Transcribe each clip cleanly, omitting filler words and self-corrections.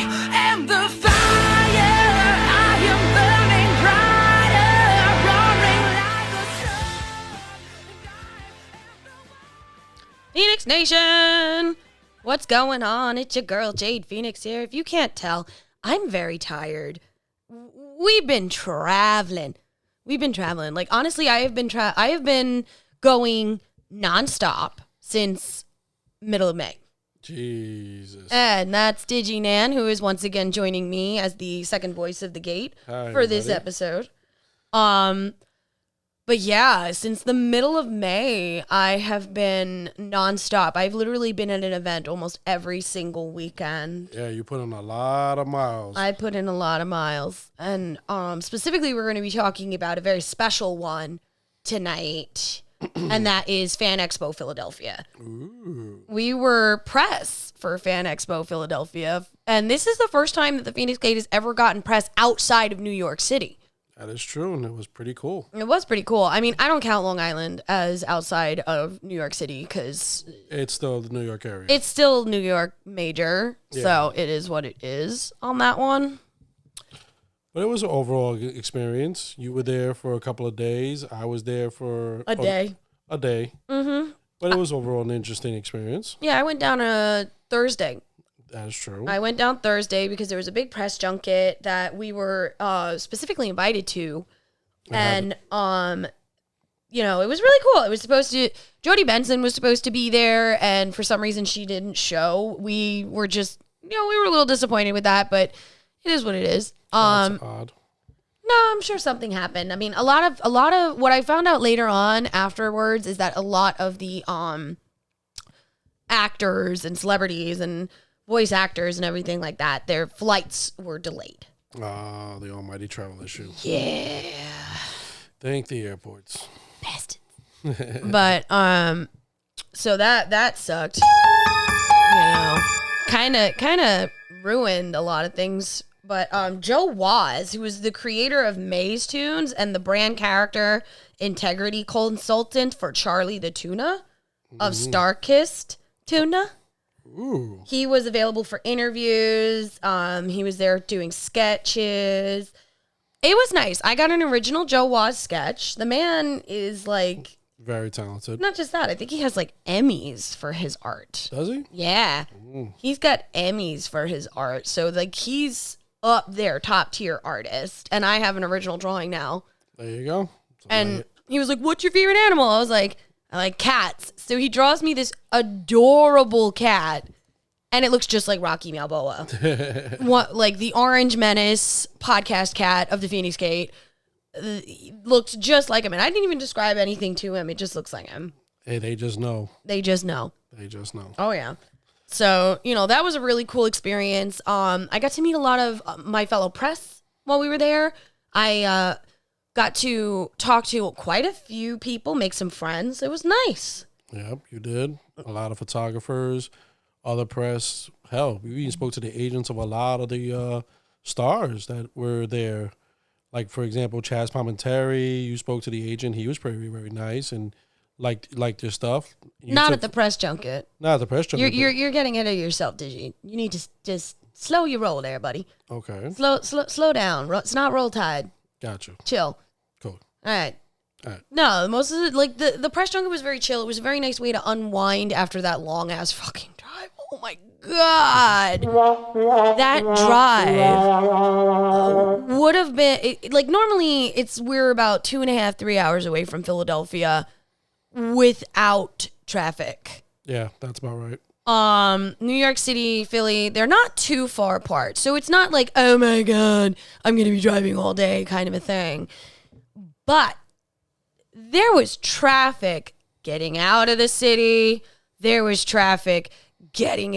am the fire. I am burning brighter, roaring like a sun. Phoenix Nation, what's going on? It's your girl Jade Phoenix here. If you can't tell, I'm very tired. We've been traveling. Like, honestly, I have been going nonstop since middle of May. Jesus. And that's DigiNan, who is once again joining me as the second voice of the gate for this episode. But yeah, since the middle of May, I have been nonstop. I've literally been at an event almost every single weekend. Yeah, you put in a lot of miles. I put in a lot of miles. And specifically, we're going to be talking about a very special one tonight, and that is Fan Expo Philadelphia. Ooh. We were press for Fan Expo Philadelphia, and this is the first time that the Feinics Gate has ever gotten press outside of New York City. That is true, and it was pretty cool. It was pretty cool. I mean, I don't count Long Island as outside of New York City because It's still the New York area. it's still New York major, so it is what it is on that one. But it was an overall experience. You were there for a couple of days. I was there for A day. A day. Mm-hmm. But it was overall an interesting experience. Yeah, I went down a Thursday. That is true. I went down Thursday because there was a big press junket that we were specifically invited to. And, you know, it was really cool. It was supposed to, Jodie Benson was supposed to be there, and for some reason she didn't show. We were just, we were a little disappointed with that, but it is what it is. That's odd. No, I'm sure something happened. I mean, a lot of what I found out later on afterwards is that a lot of the actors and celebrities and voice actors and everything like that, their flights were delayed. Ah, the almighty travel issue. Yeah. Thank the airports. Bastards. But so that sucked. Kind of ruined a lot of things. But Joe Waz, who was the creator of Maze Tunes and the brand character integrity consultant for Charlie the Tuna of Starkist Tuna. Ooh. He was available for interviews. He was there doing sketches. It was nice. I got an original Joe Waz sketch. The man is like... Very talented. Not just that. I think he has like Emmys for his art. Does he? Yeah. He's got Emmys for his art. So like he's up there, top tier artist. And I have an original drawing now. There you go. And he was like, "What's your favorite animal?" I was like, "I like cats." So he draws me this adorable cat. And it looks just like Rocky Balboa. Like the Orange Menace podcast cat of the Feinics Gate. Looks just like him. And I didn't even describe anything to him. It just looks like him. Hey, they just know. They just know. They just know. Oh, yeah. So, that was a really cool experience. I got to meet a lot of my fellow press while we were there. I got to talk to quite a few people, make some friends. It was nice. Yep, you did. A lot of photographers, other press. Hell, we even spoke to the agents of a lot of the stars that were there. Like, for example, Chaz Palminteri, you spoke to the agent. He was very, very nice and liked your stuff. Not at the press junket. Not at the press junket. You're getting ahead of yourself, Digi. You need to just slow your roll there, buddy. Okay. Slow down. It's not roll tide. Gotcha. Chill. Cool. All right. All right. No, most of it, like the press junket was very chill. It was a very nice way to unwind after that long ass fucking drive. Oh my God. That drive would have been like normally we're about 2.5, 3 hours away from Philadelphia without traffic. Yeah, that's about right. New York City, Philly, they're not too far apart. So it's not like, oh my God, I'm going to be driving all day kind of a thing. But there was traffic getting out of the city. There was traffic getting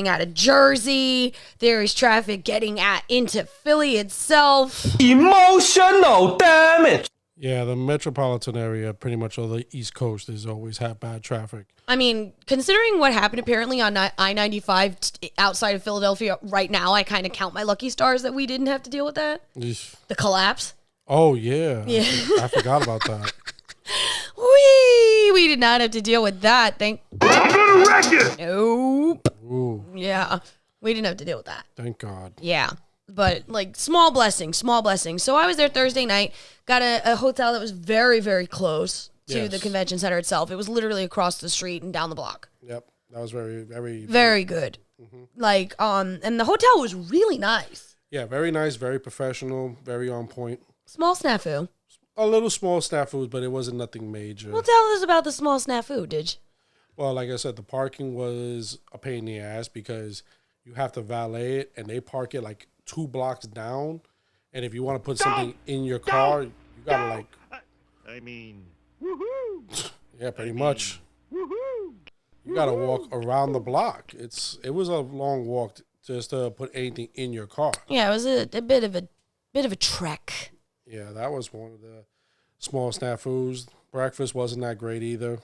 out of Jersey. There is traffic getting into Philly itself. Emotional damage. Yeah, the metropolitan area, pretty much all the East Coast, has always had bad traffic. I mean, considering what happened apparently on I-95 outside of Philadelphia right now, I kind of count my lucky stars that we didn't have to deal with that. Eesh. The collapse. Oh, yeah. I forgot about that. We did not have to deal with that. Nope. Ooh. Yeah. We didn't have to deal with that. Thank God. Yeah. But like small blessings. So I was there Thursday night, got a hotel that was very, very close to the convention center itself. It was literally across the street and down the block. Yep. That was very, very... Very good. Like, and the hotel was really nice. Yeah, very nice, very professional, very on point. Small snafu. A little small snafu, but it wasn't nothing major. Well, tell us about the small snafu, did you? Well, like I said, the parking was a pain in the ass because you have to valet it, and they park it like 2 blocks down. And if you want to put something in your car, you gotta like... I mean, woohoo! Yeah, pretty much. Woohoo! You gotta walk around the block. It was a long walk just to put anything in your car. Yeah, it was a bit of a trek. Yeah, that was one of the small snafus. Breakfast wasn't that great either.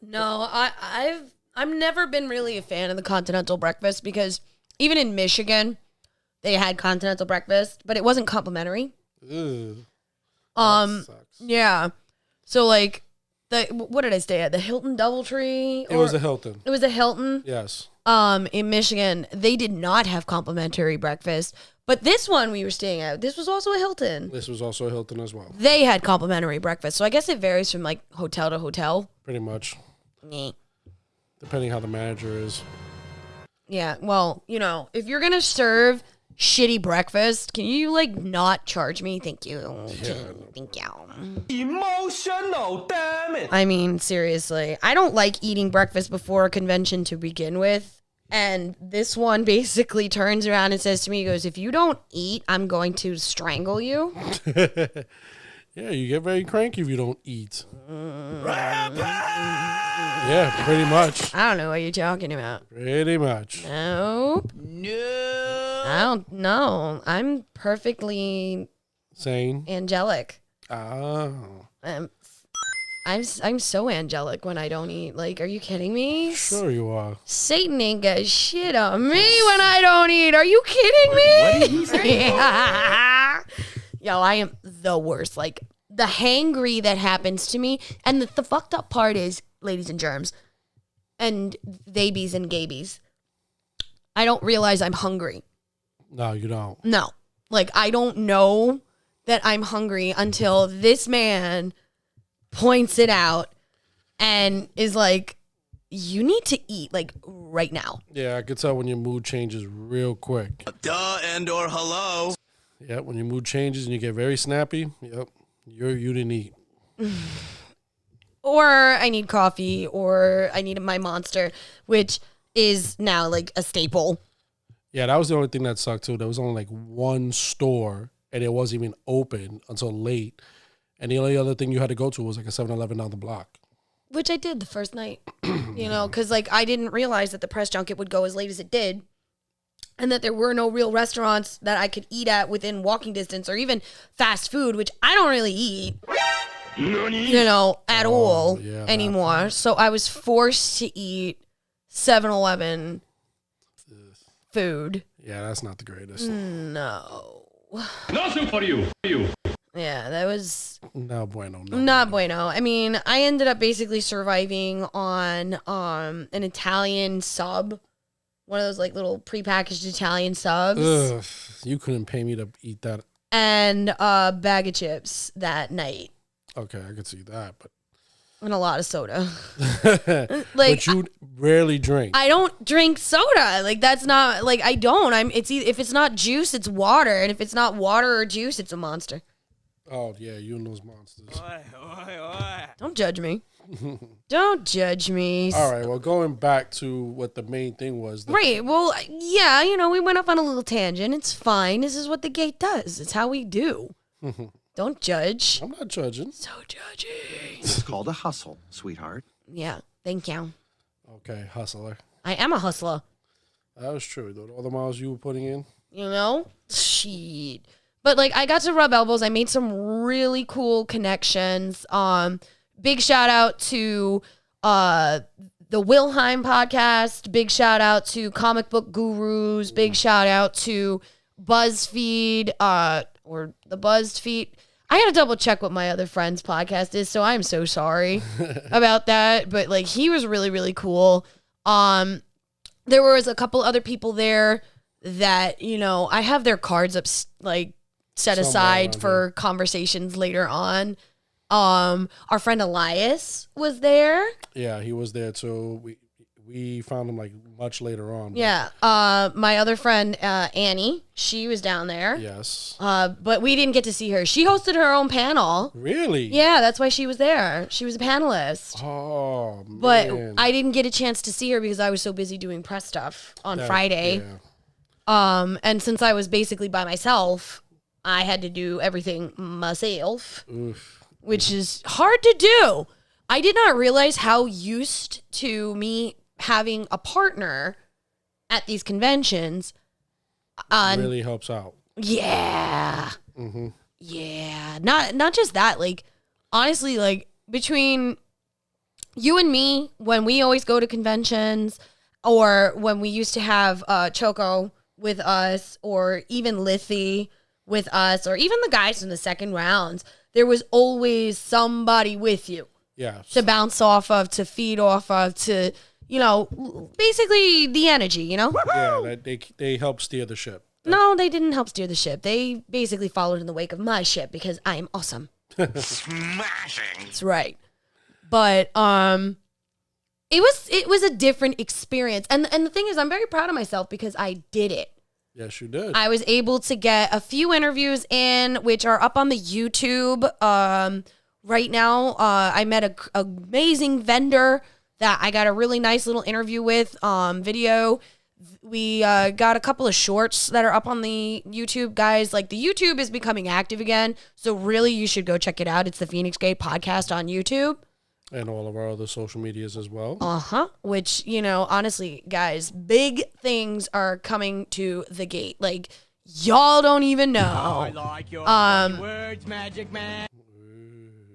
No, I've never been really a fan of the continental breakfast because even in Michigan, they had continental breakfast, but it wasn't complimentary. Ugh, that sucks. Yeah. So like what did I stay at? The Hilton DoubleTree? It was a Hilton. It was a Hilton. Yes. In Michigan, they did not have complimentary breakfast, but this one we were staying at, this was also a Hilton. This was also a Hilton as well. They had complimentary breakfast, so I guess it varies from like hotel to hotel. Pretty much. Yeah. Depending how the manager is. Yeah, well, you know, if you're gonna serve shitty breakfast, can you like not charge me? Thank you. Yeah. Thank you. Emotional, damn it. I mean, seriously, I don't like eating breakfast before a convention to begin with. And this one basically turns around and says to me, he goes, if you don't eat, I'm going to strangle you. Yeah, you get very cranky if you don't eat. Yeah, pretty much. I don't know what you're talking about. Pretty much. Nope. No. I don't know. I'm perfectly Sane. angelic. Oh. I'm so angelic when I don't eat. Like, are you kidding me? Sure you are. Satan ain't got shit on me when I don't eat. Are you kidding me? What did he say? Yeah. Yo, I am the worst. Like, the hangry that happens to me. And the fucked up part is, ladies and germs, and babies and gabies, I don't realize I'm hungry. No, you don't. No. Like, I don't know that I'm hungry until this man points it out and is like, you need to eat, like, right now. Yeah, I could tell when your mood changes real quick. Duh and or hello. Yep, when your mood changes and you get very snappy, yep, you didn't eat. Or I need coffee, or I need my Monster, which is now, like, a staple. Yeah, that was the only thing that sucked, too. There was only, like, one store, and it wasn't even open until late. And the only other thing you had to go to was, like, a 7-Eleven down the block. Which I did the first night, you know, because, like, I didn't realize that the press junket would go as late as it did. And that there were no real restaurants that I could eat at within walking distance, or even fast food, which I don't really eat, you know, at all anymore. So I was forced to eat 7-Eleven food. Yeah, that's not the greatest. No. Nothing for you. Yeah, that was No bueno. No. not bueno. I mean, I ended up basically surviving on an Italian sub. One of those, like, little prepackaged Italian subs. Ugh, you couldn't pay me to eat that. And a bag of chips that night. Okay, I could see that, but And a lot of soda. but you rarely drink. I don't drink soda. Like, that's not, like, I don't. If it's not juice, it's water. And if it's not water or juice, it's a Monster. Oh yeah, you and those monsters. Don't judge me. Don't judge me. All right, well, going back to what the main thing was. Right. Well, yeah, you know, we went off on a little tangent. It's fine. This is what the gate does. It's how we do. Don't judge. I'm not judging. So judgy. It's called a hustle, sweetheart. Yeah. Thank you. Okay, hustler. I am a hustler. That was true. All the miles you were putting in. You know? Shit. But, like, I got to rub elbows. I made some really cool connections. Big shout out to the Wilhelm podcast. Big shout out to Comic Book Gurus. Big shout out to BuzzFeed, or the BuzzFeed. I gotta double check what my other friend's podcast is, so I'm so sorry about that. But, like, he was really, really cool. there was a couple other people there that, I have their cards up, like, set Somewhere aside around for here. conversations later on. Our friend Elias was there. Yeah, he was there too. We found him like much later on. but Yeah. My other friend, Annie, she was down there. Yes. But we didn't get to see her. She hosted her own panel. Really? Yeah, that's why she was there. She was a panelist. Oh, man. But I didn't get a chance to see her because I was so busy doing press stuff on Friday. Yeah. And since I was basically by myself, I had to do everything myself, Oof. which is hard to do. I did not realize how used to me having a partner at these conventions. Really helps out. Yeah. Yeah. Not just that. Like, honestly, like, between you and me, when we always go to conventions, or when we used to have Choco with us, or even Lithy with us, or even the guys in the second rounds, there was always somebody with you Yeah. to bounce off of, to feed off of, to, basically the energy, Yeah, they help steer the ship. No, they didn't help steer the ship. They basically followed in the wake of my ship because I am awesome. Smashing. That's right. But it was a different experience. And the thing is, I'm very proud of myself because I did it. Yes, you did. I was able to get a few interviews in, which are up on the YouTube. Right now, I met a amazing vendor that I got a really nice little interview with, video. We got a couple of shorts that are up on the YouTube, guys. Like, the YouTube is becoming active again, so really you should go check it out. It's the Feinics Gate podcast on YouTube. And all of our other social medias as well. Which, honestly, guys, big things are coming to the gate. Like, y'all don't even know. I like your words, Magic Man.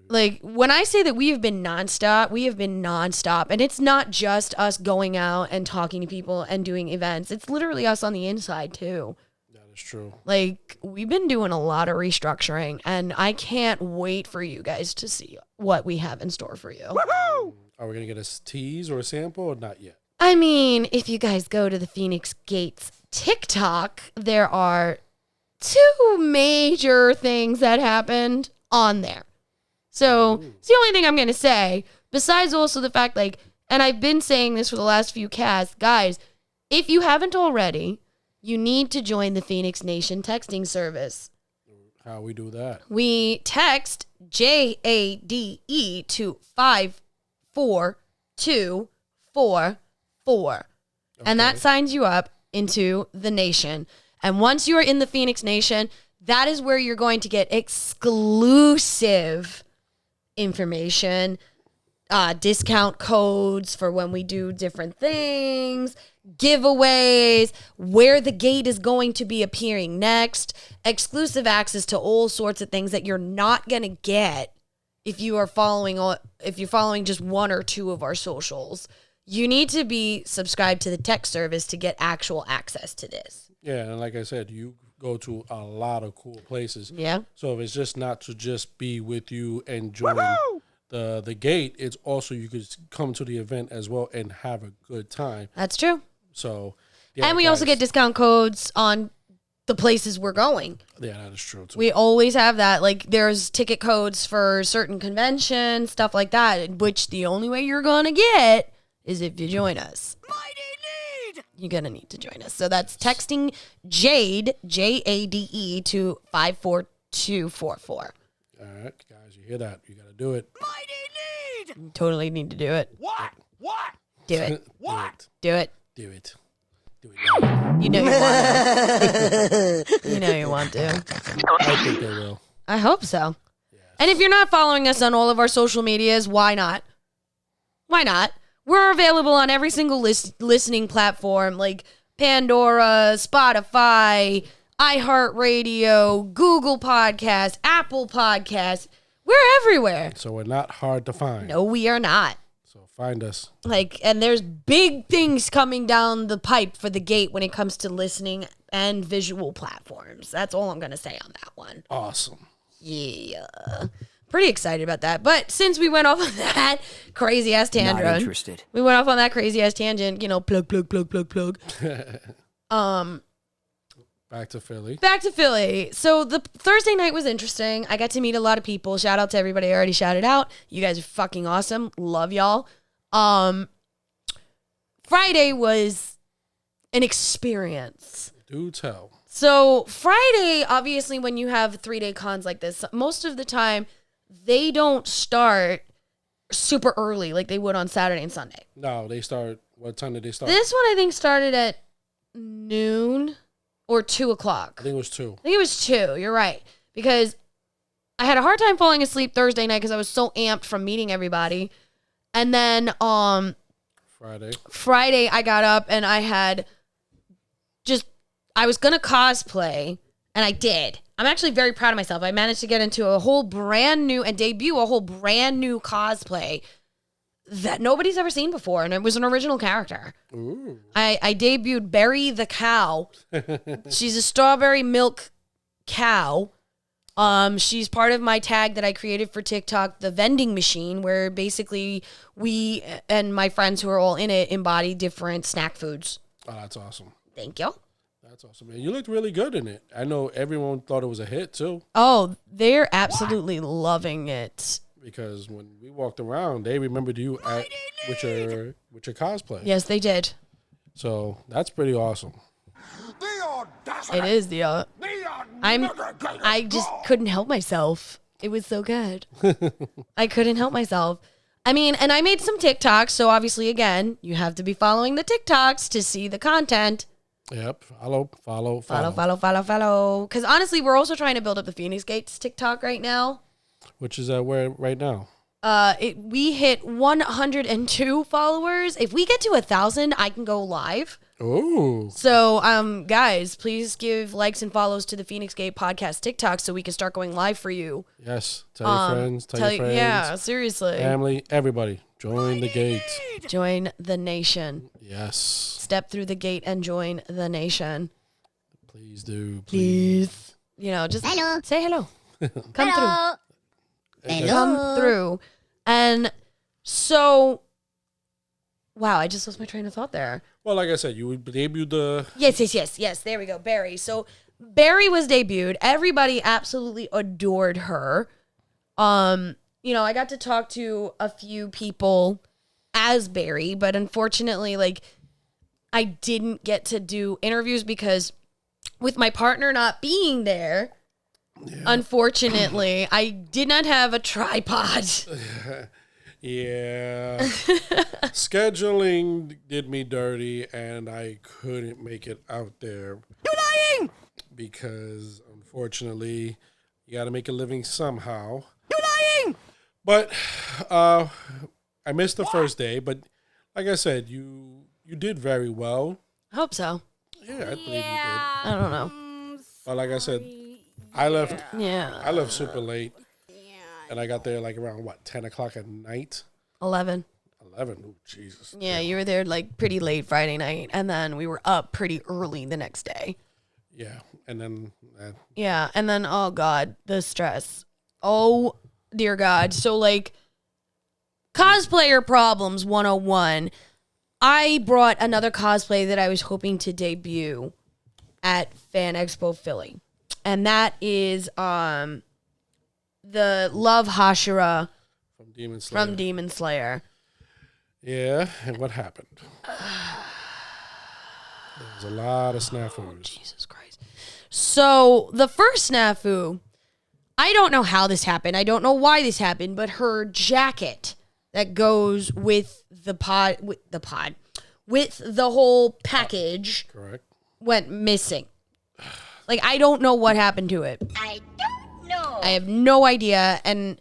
Like, when I say that we have been nonstop, we have been nonstop. And it's not just us going out and talking to people and doing events. It's literally us on the inside, too. That is true. Like, we've been doing a lot of restructuring, and I can't wait for you guys to see what we have in store for you. Are we going to get a tease or a sample or not yet? I mean, if you guys go to the Feinics Gates TikTok, there are 2 major things that happened on there. So it's the only thing I'm going to say, besides also the fact, like, and I've been saying this for the last few casts, guys, if you haven't already, you need to join the Feinics Nation texting service. How we do that? We text JADE to 54244. And that signs you up into the nation. And once you are in the Feinics Nation, that is where you're going to get exclusive information, discount codes for when we do different things, giveaways, where the gate is going to be appearing next, exclusive access to all sorts of things that you're not going to get if you're following just 1 or 2 of our socials. You need to be subscribed to the tech service to get actual access to this. Yeah, and like I said, you go to a lot of cool places. Yeah. So if it's just not to just be with you and join the gate, it's also you could come to the event as well and have a good time. That's true. So, yeah, And we also guys. get discount codes on the places we're going. Yeah, that is true too. We always have that. Like, there's ticket codes for certain conventions, stuff like that, which the only way you're going to get is if you join us. You're going to need to join us. So that's texting Jade, JADE, to 54244. All right, guys, you hear that? You got to do it. You totally need to do it. What? Do it. What? Do it. Do it. Do it now. You know you want to. You know you want to. I think they will. I hope so. And if you're not following us on all of our social medias, why not? Why not? We're available on every single listening platform like Pandora, Spotify, iHeartRadio, Google Podcast, Apple Podcast. We're everywhere. So we're not hard to find. No, we are not. So find us. Like, and there's big things coming down the pipe for the gate when it comes to listening and visual platforms. That's all I'm going to say on that one. Awesome. Yeah. pretty excited about that. But since we went off on that crazy ass Not tangent, interested. we went off on that crazy ass tangent. You know, plug. Back to Philly. Back to Philly. So the Thursday night was interesting. I got to meet a lot of people. Shout out to everybody I already shouted out. You guys are fucking awesome. Love y'all. Friday was an experience. Do tell. So Friday, obviously, when you have 3-day cons like this, most of the time they don't start super early like they would on Saturday and Sunday. No, they start. What time did they start? This one I think started at noon or 2 o'clock. I think it was 2. I think it was 2. You're right. Because I had a hard time falling asleep Thursday night because I was so amped from meeting everybody. And then Friday I got up and I was going to cosplay, and I did. I'm actually very proud of myself. I managed to get into a whole brand new cosplay that nobody's ever seen before, and it was an original character. Ooh. I debuted Berry the cow. She's a strawberry milk cow. She's part of my tag that I created for TikTok, the vending machine, where basically we and my friends who are all in it embody different snack foods. Oh, that's awesome. Thank you. That's awesome, man. You looked really good in it. I know everyone thought it was a hit, too. Oh, they're absolutely loving it. Because when we walked around, they remembered you with your cosplay. Yes, they did. So that's pretty awesome. It is the. I just couldn't help myself. It was so good. I couldn't help myself. I mean, and I made some TikToks. So obviously, again, you have to be following the TikToks to see the content. Yep. Follow. Because honestly, we're also trying to build up the Feinics Gate's TikTok right now. Which is at where right now? We hit 102 followers. If we get to 1,000, I can go live. Ooh. So, guys, please give likes and follows to the Feinics Gate podcast TikTok so we can start going live for you. Yes. Tell your friends. Tell your friends. Yeah, seriously. Family, everybody. Join the gate. Join the nation. Yes. Step through the gate and join the nation. Please do. Please. You know, just say hello. Come through. Come through. And so, wow, I just lost my train of thought there. Well, like I said, you debuted the... Yes. There we go. Barry. So Barry was debuted. Everybody absolutely adored her. You know, I got to talk to a few people as Barry, but unfortunately, like, I didn't get to do interviews because with my partner not being there, unfortunately, I did not have a tripod. Yeah. Scheduling did me dirty, and I couldn't make it out there. You're lying! Because, unfortunately, you got to make a living somehow. You're lying! But I missed the first day, but like I said, you did very well. I hope so. Yeah, I believe you did. I don't know. But like I said, I left super late. And I got there like around, 10 o'clock at night? 11. 11? Oh, Jesus. Yeah, you were there like pretty late Friday night. And then we were up pretty early the next day. Yeah. And then... yeah. And then, oh, God, the stress. Oh, dear God. So, like, cosplayer problems 101. I brought another cosplay that I was hoping to debut at Fan Expo Philly. And that is the Love Hashira from Demon Slayer. Yeah, and what happened? There was a lot of snafus. Oh, Jesus Christ. So the first snafu, I don't know how this happened. I don't know why this happened, but her jacket that goes with the whole package, correct, went missing. Like, I don't know what happened to it. I don't know. I have no idea. And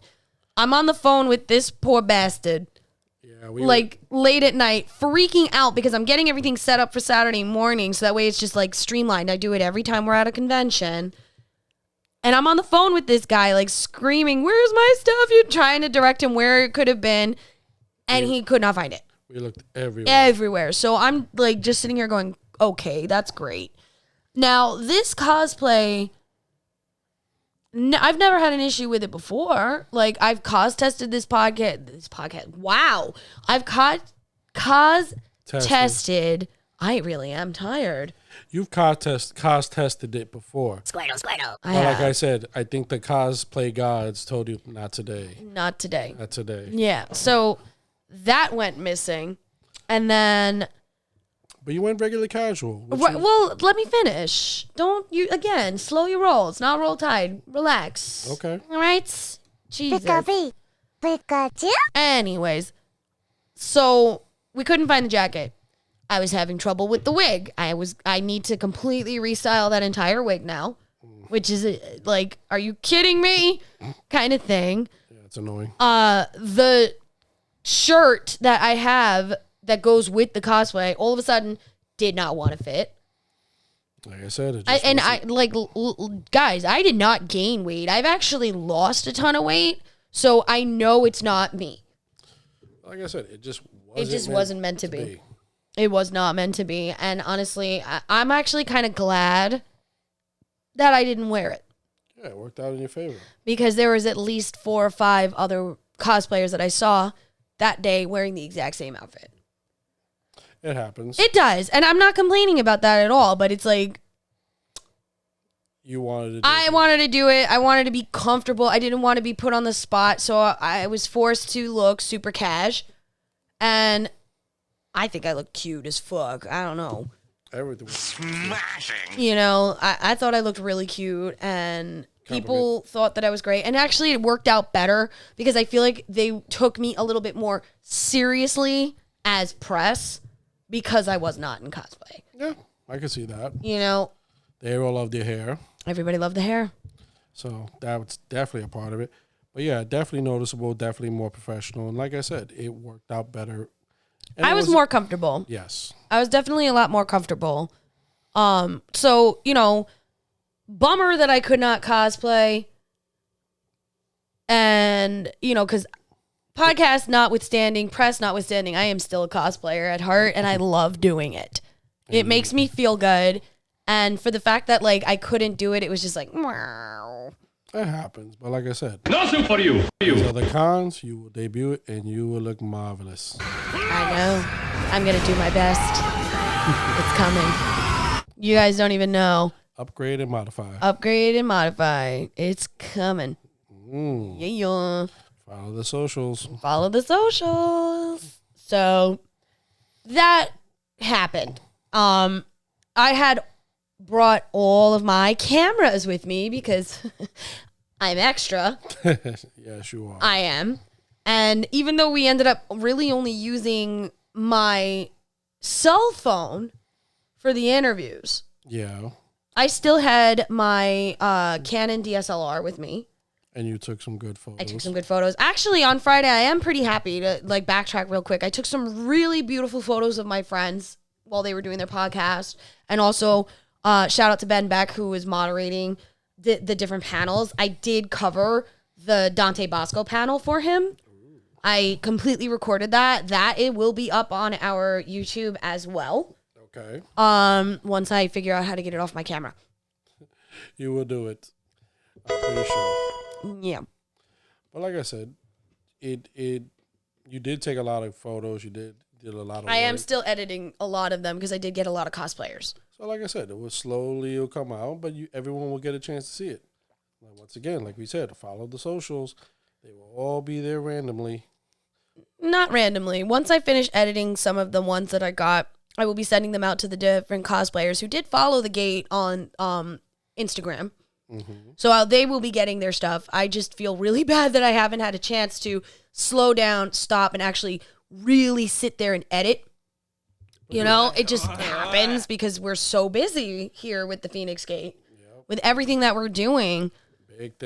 I'm on the phone with this poor bastard. Yeah, late at night, freaking out because I'm getting everything set up for Saturday morning. So that way it's just like streamlined. I do it every time we're at a convention. And I'm on the phone with this guy, like screaming, "Where's my stuff?" You're trying to direct him where it could have been. And he could not find it. We looked everywhere. Everywhere. So I'm like just sitting here going, okay, that's great. Now, this cosplay, I've never had an issue with it before. Like, I've cause tested this podcast. Wow. I've cause tested. I really am tired. You've cause tested it before. Squirtle. But like I said, I think the cosplay gods told you not today. Not today. Not today. Yeah. So that went missing. And then... But you went regular casual. Well, let me finish. Again, slow your roll. It's not roll tide. Relax. Okay. All right? Jesus. Anyways, so we couldn't find the jacket. I was having trouble with the wig. I need to completely restyle that entire wig now, which is like, are you kidding me? Kind of thing. Yeah, it's annoying. The shirt that I have that goes with the cosplay all of a sudden did not want to fit. Like I said, guys, I did not gain weight. I've actually lost a ton of weight, so I know it's not me. Like I said, it just wasn't meant to be. It was not meant to be, and honestly, I'm actually kind of glad that I didn't wear it. Yeah, it worked out in your favor. Because there was at least 4 or 5 other cosplayers that I saw that day wearing the exact same outfit. It happens. It does, and I'm not complaining about that at all, but it's like... You wanted to do I wanted to do it. I wanted to be comfortable. I didn't want to be put on the spot, so I was forced to look super cash. And I think I look cute as fuck. I don't know. Everything was Smashing. You know, I thought I looked really cute, and people thought that I was great. And actually, it worked out better because I feel like they took me a little bit more seriously as press because I was not in cosplay. Yeah, I can see that. You know? They all loved your hair. Everybody loved the hair. So that was definitely a part of it. But yeah, definitely noticeable, definitely more professional. And like I said, it worked out better. And I was more comfortable. Yes. I was definitely a lot more comfortable. So, you know, bummer that I could not cosplay. And, you know, because podcast notwithstanding, press notwithstanding, I am still a cosplayer at heart, and I love doing it. It makes me feel good. And for the fact that, like, I couldn't do it, it was just like, wow. It happens. But like I said, Nothing for you. so the cons, you will debut it, and you will look marvelous. I know. I'm going to do my best. It's coming. You guys don't even know. Upgrade and modify. Upgrade and modify. It's coming. Yeah. Follow the socials. Follow the socials. So that happened. I had brought all of my cameras with me because I'm extra. Yes, you are. I am. And even though we ended up really only using my cell phone for the interviews, Yeah. I still had my Canon DSLR with me. And you took some good photos. I took some good photos. Actually, on Friday, I am pretty happy to like backtrack real quick. I took some really beautiful photos of my friends while they were doing their podcast. And also, shout out to Ben Beck, who was moderating the different panels. I did cover the Dante Bosco panel for him. I completely recorded that. That it will be up on our YouTube as well. Okay. Once I figure out how to get it off my camera. You will do it. I'm pretty sure. Yeah. But like I said, you did take a lot of photos. You did a lot of work. I am still editing a lot of them because I did get a lot of cosplayers. So like I said, it'll come out, but everyone will get a chance to see it. Like, once again, like we said, follow the socials. They will all be there randomly. Not randomly. Once I finish editing some of the ones that I got, I will be sending them out to the different cosplayers who did follow the gate on Instagram. Mm-hmm. So they will be getting their stuff. I just feel really bad that I haven't had a chance to slow down, stop, and actually really sit there and edit. You know, it just happens because we're so busy here with the Feinics Gate, with everything that we're doing. Big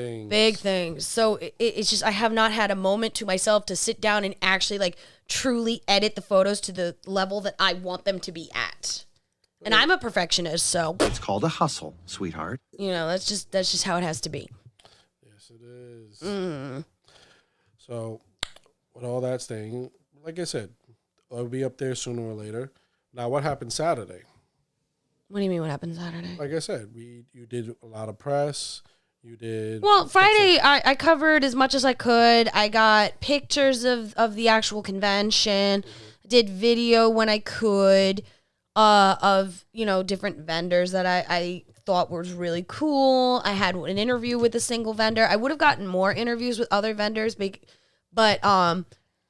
things. So it's just I have not had a moment to myself to sit down and actually like truly edit the photos to the level that I want them to be at. And I'm a perfectionist, so it's called a hustle, sweetheart. You know, that's just how it has to be. Yes, it is. So, with all that saying, like I said, it'll be up there sooner or later. Now, what happened Saturday? What do you mean? What happened Saturday? Like I said, you did a lot of press. You did. Well, Friday I covered as much as I could. I got pictures of the actual convention. Did video when I could of, different vendors that I thought was really cool. I had an interview with a single vendor. I would have gotten more interviews with other vendors, but I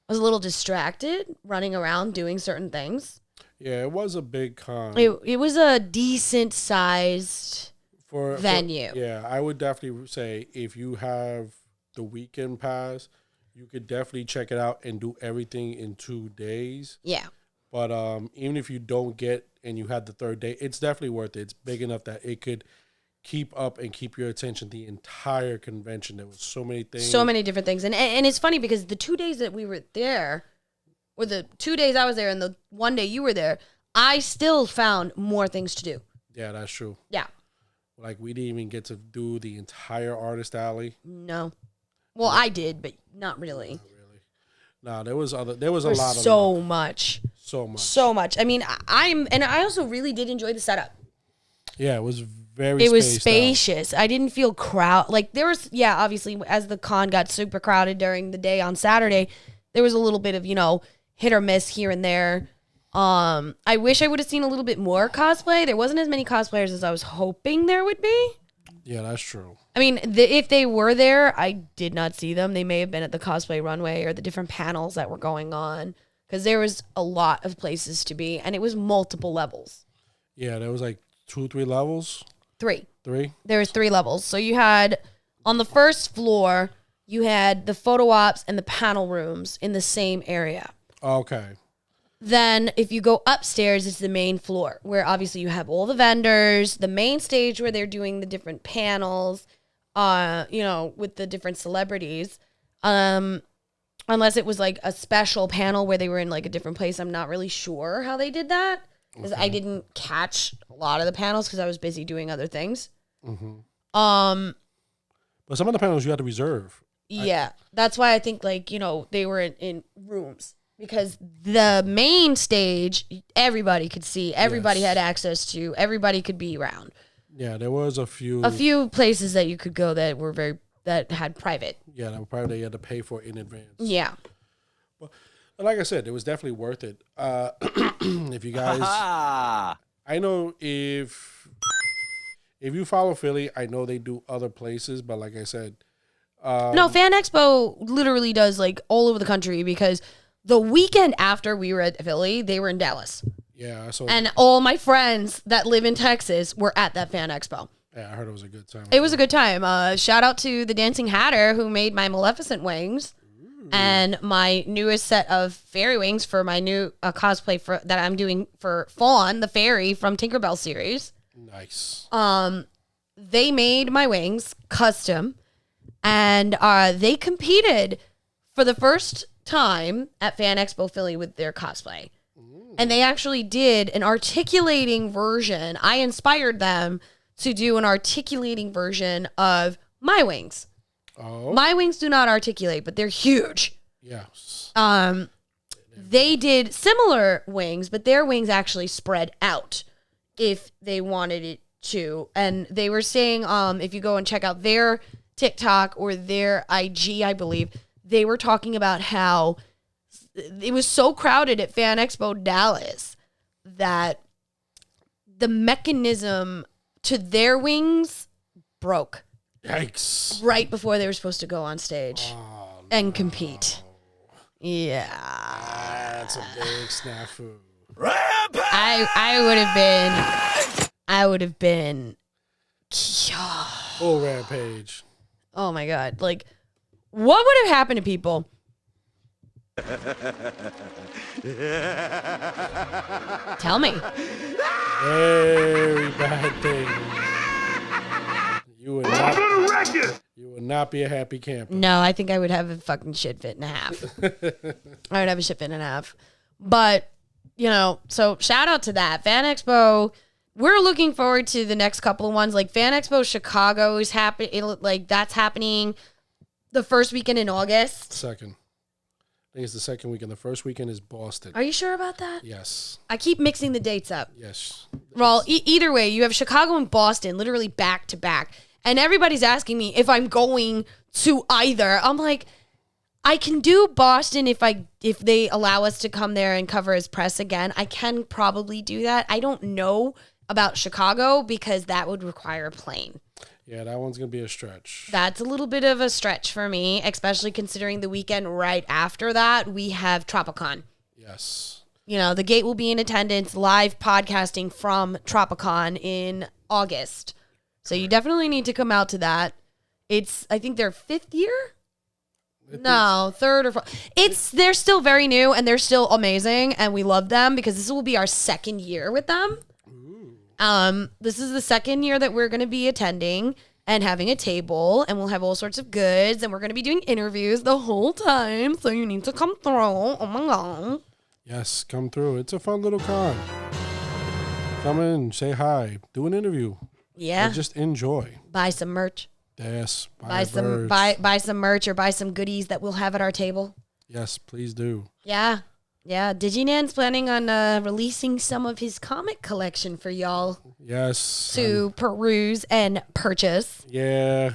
was a little distracted running around doing certain things. Yeah, it was a big con. It was a decent sized venue. I would definitely say if you have the weekend pass, you could definitely check it out and do everything in 2 days. Yeah. But even if you don't get and you had the third day, it's definitely worth it. It's big enough that it could keep up and keep your attention the entire convention. There was so many things. So many different things. And it's funny because the 2 days that we were there, or the 2 days I was there and the 1 day you were there, I still found more things to do. Yeah, that's true. Yeah. Like, we didn't even get to do the entire artist alley. No. Well, I did, but not really. Not really. No, there was a lot of so much. So much. So much. I mean, I also really did enjoy the setup. Yeah, it was very It was spaced spacious. I didn't feel like there was, obviously as the con got super crowded during the day on Saturday, there was a little bit of, hit or miss here and there. I wish I would have seen a little bit more cosplay. There wasn't as many cosplayers as I was hoping there would be. Yeah, that's true. I mean, if they were there, I did not see them. They may have been at the cosplay runway or the different panels that were going on, because there was a lot of places to be, and it was multiple levels. Yeah, there was like 2, 3 levels. 3. 3? There was 3 levels. So you had, on the first floor, you had the photo ops and the panel rooms in the same area. Okay. Then if you go upstairs, it's the main floor, where obviously you have all the vendors, the main stage where they're doing the different panels, with the different celebrities. Unless it was like a special panel where they were in like a different place. I'm not really sure how they did that, because I didn't catch a lot of the panels because I was busy doing other things. Mm-hmm. But some of the panels you had to reserve. Yeah, that's why I think they were in rooms. Because the main stage, everybody could see, everybody had access to, everybody could be around. Yeah, there was a few places that you could go that were that had private. Yeah, that were private that you had to pay for in advance. Yeah. But like I said, it was definitely worth it. If you guys, I know if you follow Philly, I know they do other places, but like I said, no, Fan Expo literally does like all over the country, because the weekend after we were at Philly, they were in Dallas. Yeah. And all my friends that live in Texas were at that Fan Expo. Yeah, I heard it was a good time. It was a good time. Shout out to the Dancing Hatter, who made my Maleficent wings. Ooh. And my newest set of fairy wings for my new cosplay that I'm doing for Fawn, the fairy from Tinkerbell series. Nice. They made my wings custom, and they competed for the first time at Fan Expo Philly with their cosplay. Ooh. And they actually did an articulating version. I inspired them to do an articulating version of my wings. Oh. My wings do not articulate, but they're huge. Yes. They did similar wings, but their wings actually spread out if they wanted it to. And they were saying, if you go and check out their TikTok or their IG, I believe, they were talking about how it was so crowded at Fan Expo Dallas that the mechanism to their wings broke. Yikes. Right before they were supposed to go on stage and compete. Yeah. That's a big snafu. I would have been full rampage. Oh my God. Like, what would have happened to people? Tell me. Very bad thing. You would not be a happy camper. No, I think I would have a fucking shit fit and a half. I would have a shit fit and a half. But, so shout out to that. Fan Expo. We're looking forward to the next couple of ones. Like Fan Expo Chicago is happening. Like that's happening the first weekend in August. Second. I think it's the second weekend. The first weekend is Boston. Are you sure about that? Yes. I keep mixing the dates up. Yes. Well, either way, you have Chicago and Boston literally back to back. And everybody's asking me if I'm going to either. I'm like, I can do Boston if they allow us to come there and cover as press again. I can probably do that. I don't know about Chicago because that would require a plane. Yeah, that one's going to be a stretch. That's a little bit of a stretch for me, especially considering the weekend right after that, we have Tropicon. Yes. You know, the Gate will be in attendance, live podcasting from Tropicon in August. So you definitely need to come out to that. It's, I think, their 5th year? No, 3rd or 4th. They're still very new and they're still amazing and we love them because this will be our 2nd year with them. This is the 2nd year that we're going to be attending and having a table, and we'll have all sorts of goods, and we're going to be doing interviews the whole time, so you need to come through. Oh my God. Yes, come through. It's a fun little con. Come in, say hi, do an interview. Yeah. And just enjoy. Buy some merch. Yes. Buy some merch or buy some goodies that we'll have at our table. Yes, please do. Yeah. Yeah, DigiNan's planning on releasing some of his comic collection for y'all Yes. to peruse and purchase. Yeah.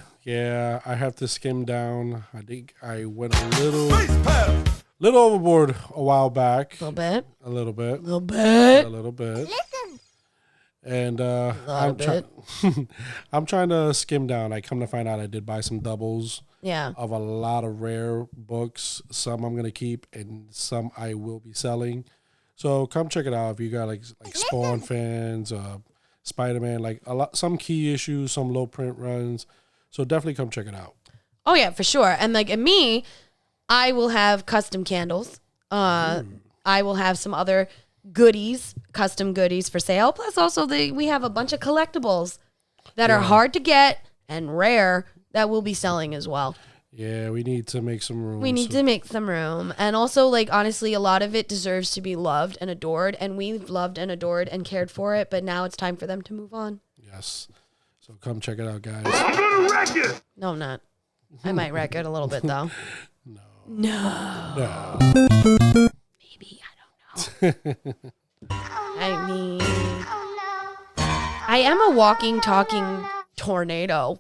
I have to skim down. I think I went a little overboard a while back. A little bit. A little bit. A little bit. A little bit. Listen. And I'm trying to skim down. I come to find out I did buy some doubles. Yeah. Of a lot of rare books. Some I'm gonna keep, and some I will be selling. So come check it out if you got like Spawn fans, Spider-Man, like some key issues, some low print runs. So definitely come check it out. Oh yeah, for sure. And like in me, I will have custom candles. I will have some other goodies, custom goodies for sale. Plus also we have a bunch of collectibles that are hard to get and rare that we'll be selling as well. Yeah, we need to make some room. We need to make some room. And also, like, honestly, a lot of it deserves to be loved and adored. And we've loved and adored and cared for it. But now it's time for them to move on. Yes. So come check it out, guys. I'm gonna wreck it! No, I'm not. I might wreck it a little bit, though. No. Maybe. I don't know. I mean, I am a walking, talking tornado.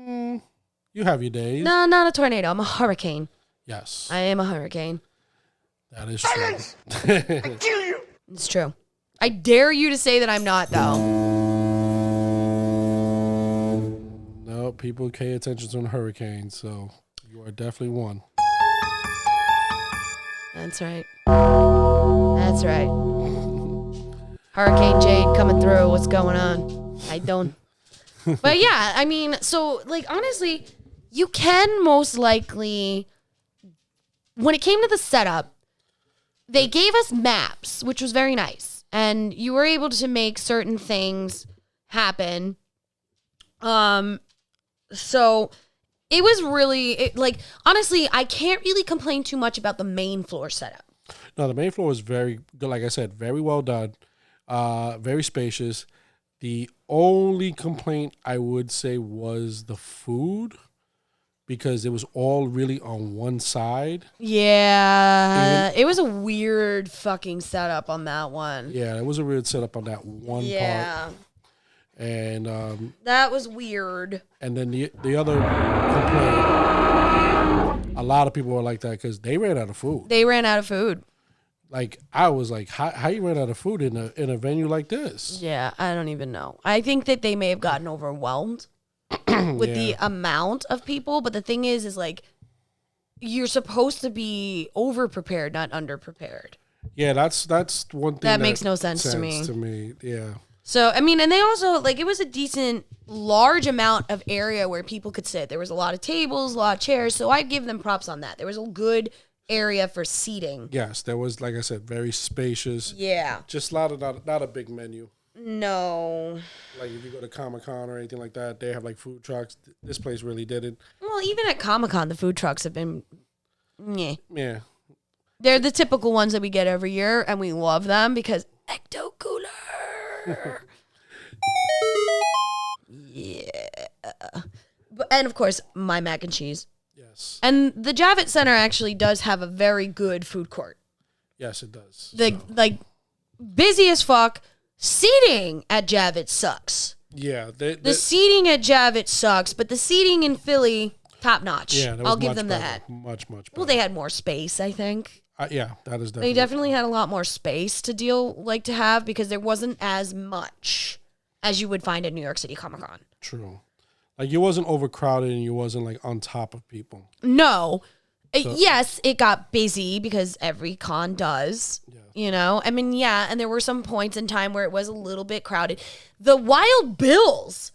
You have your days. No, not a tornado. I'm a hurricane. Yes. I am a hurricane. That is true. I kill you! It's true. I dare you to say that I'm not, though. No, people pay attention to hurricanes, so you are definitely one. That's right. That's right. Hurricane Jade coming through. What's going on? I don't. But yeah, I mean, so like honestly, you can most likely, when it came to the setup, they gave us maps, which was very nice. And you were able to make certain things happen. So it was really, like, honestly, I can't really complain too much about the main floor setup. No, the main floor was very good. Like I said, very well done. Very spacious. The only complaint I would say was the food, because it was all really on one side. Yeah, it was a weird fucking setup on that one. Yeah, it was a weird setup on that one part. Yeah. And That was weird. and then the other complaint, a lot of people were like that because they ran out of food. They ran out of food. Like I was like, how you ran out of food in a venue like this? Yeah, I don't even know. I think that they may have gotten overwhelmed with the amount of people, but the thing is like you're supposed to be over prepared, not under prepared. Yeah, that's one thing That makes no sense to me. To me, yeah. So, I mean, and they also, like, it was a decent, large amount of area where people could sit. There was a lot of tables, a lot of chairs, so I give them props on that. There was a good area for seating. Yes, there was, like I said, very spacious. Yeah. Just not a big menu. No. Like if you go to Comic-Con or anything like that, they have like food trucks. This place really didn't. Well, even at Comic-Con, the food trucks have been, Yeah. They're the typical ones that we get every year, and we love them because Ecto Cooler. Yeah. And of course, my mac and cheese. Yes. And the Javits Center actually does have a very good food court. Yes, it does. Like busy as fuck. Seating at Javits sucks. Yeah, The seating at Javits sucks, but the seating in Philly, top notch. Yeah, I'll give much them better. that. Much better. Well, they had more space, I think. Yeah, that is They definitely had a lot more space to have because there wasn't as much as you would find at New York City Comic Con. True. Like, you wasn't overcrowded and you wasn't, like, on top of people. No. Yes, it got busy because every con does. Yeah. You know? I mean, yeah, and there were some points in time where it was a little bit crowded. The Wild Bills.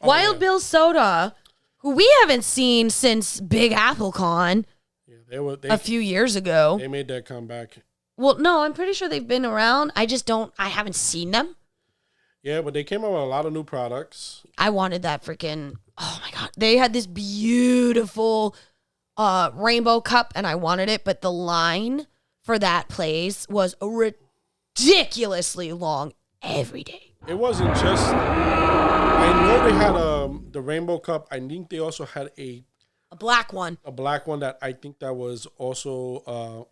Wild Bill Soda, who we haven't seen since Big Apple Con. Yeah, a few years ago. They made that comeback. Well, no, I'm pretty sure they've been around. I haven't seen them. Yeah, but they came out with a lot of new products. I wanted that freaking, oh my God. They had this beautiful rainbow cup and I wanted it, but the line for that place was ridiculously long every day. It wasn't just, I know they had the rainbow cup. I think they also had a black one. A black one that I think that was also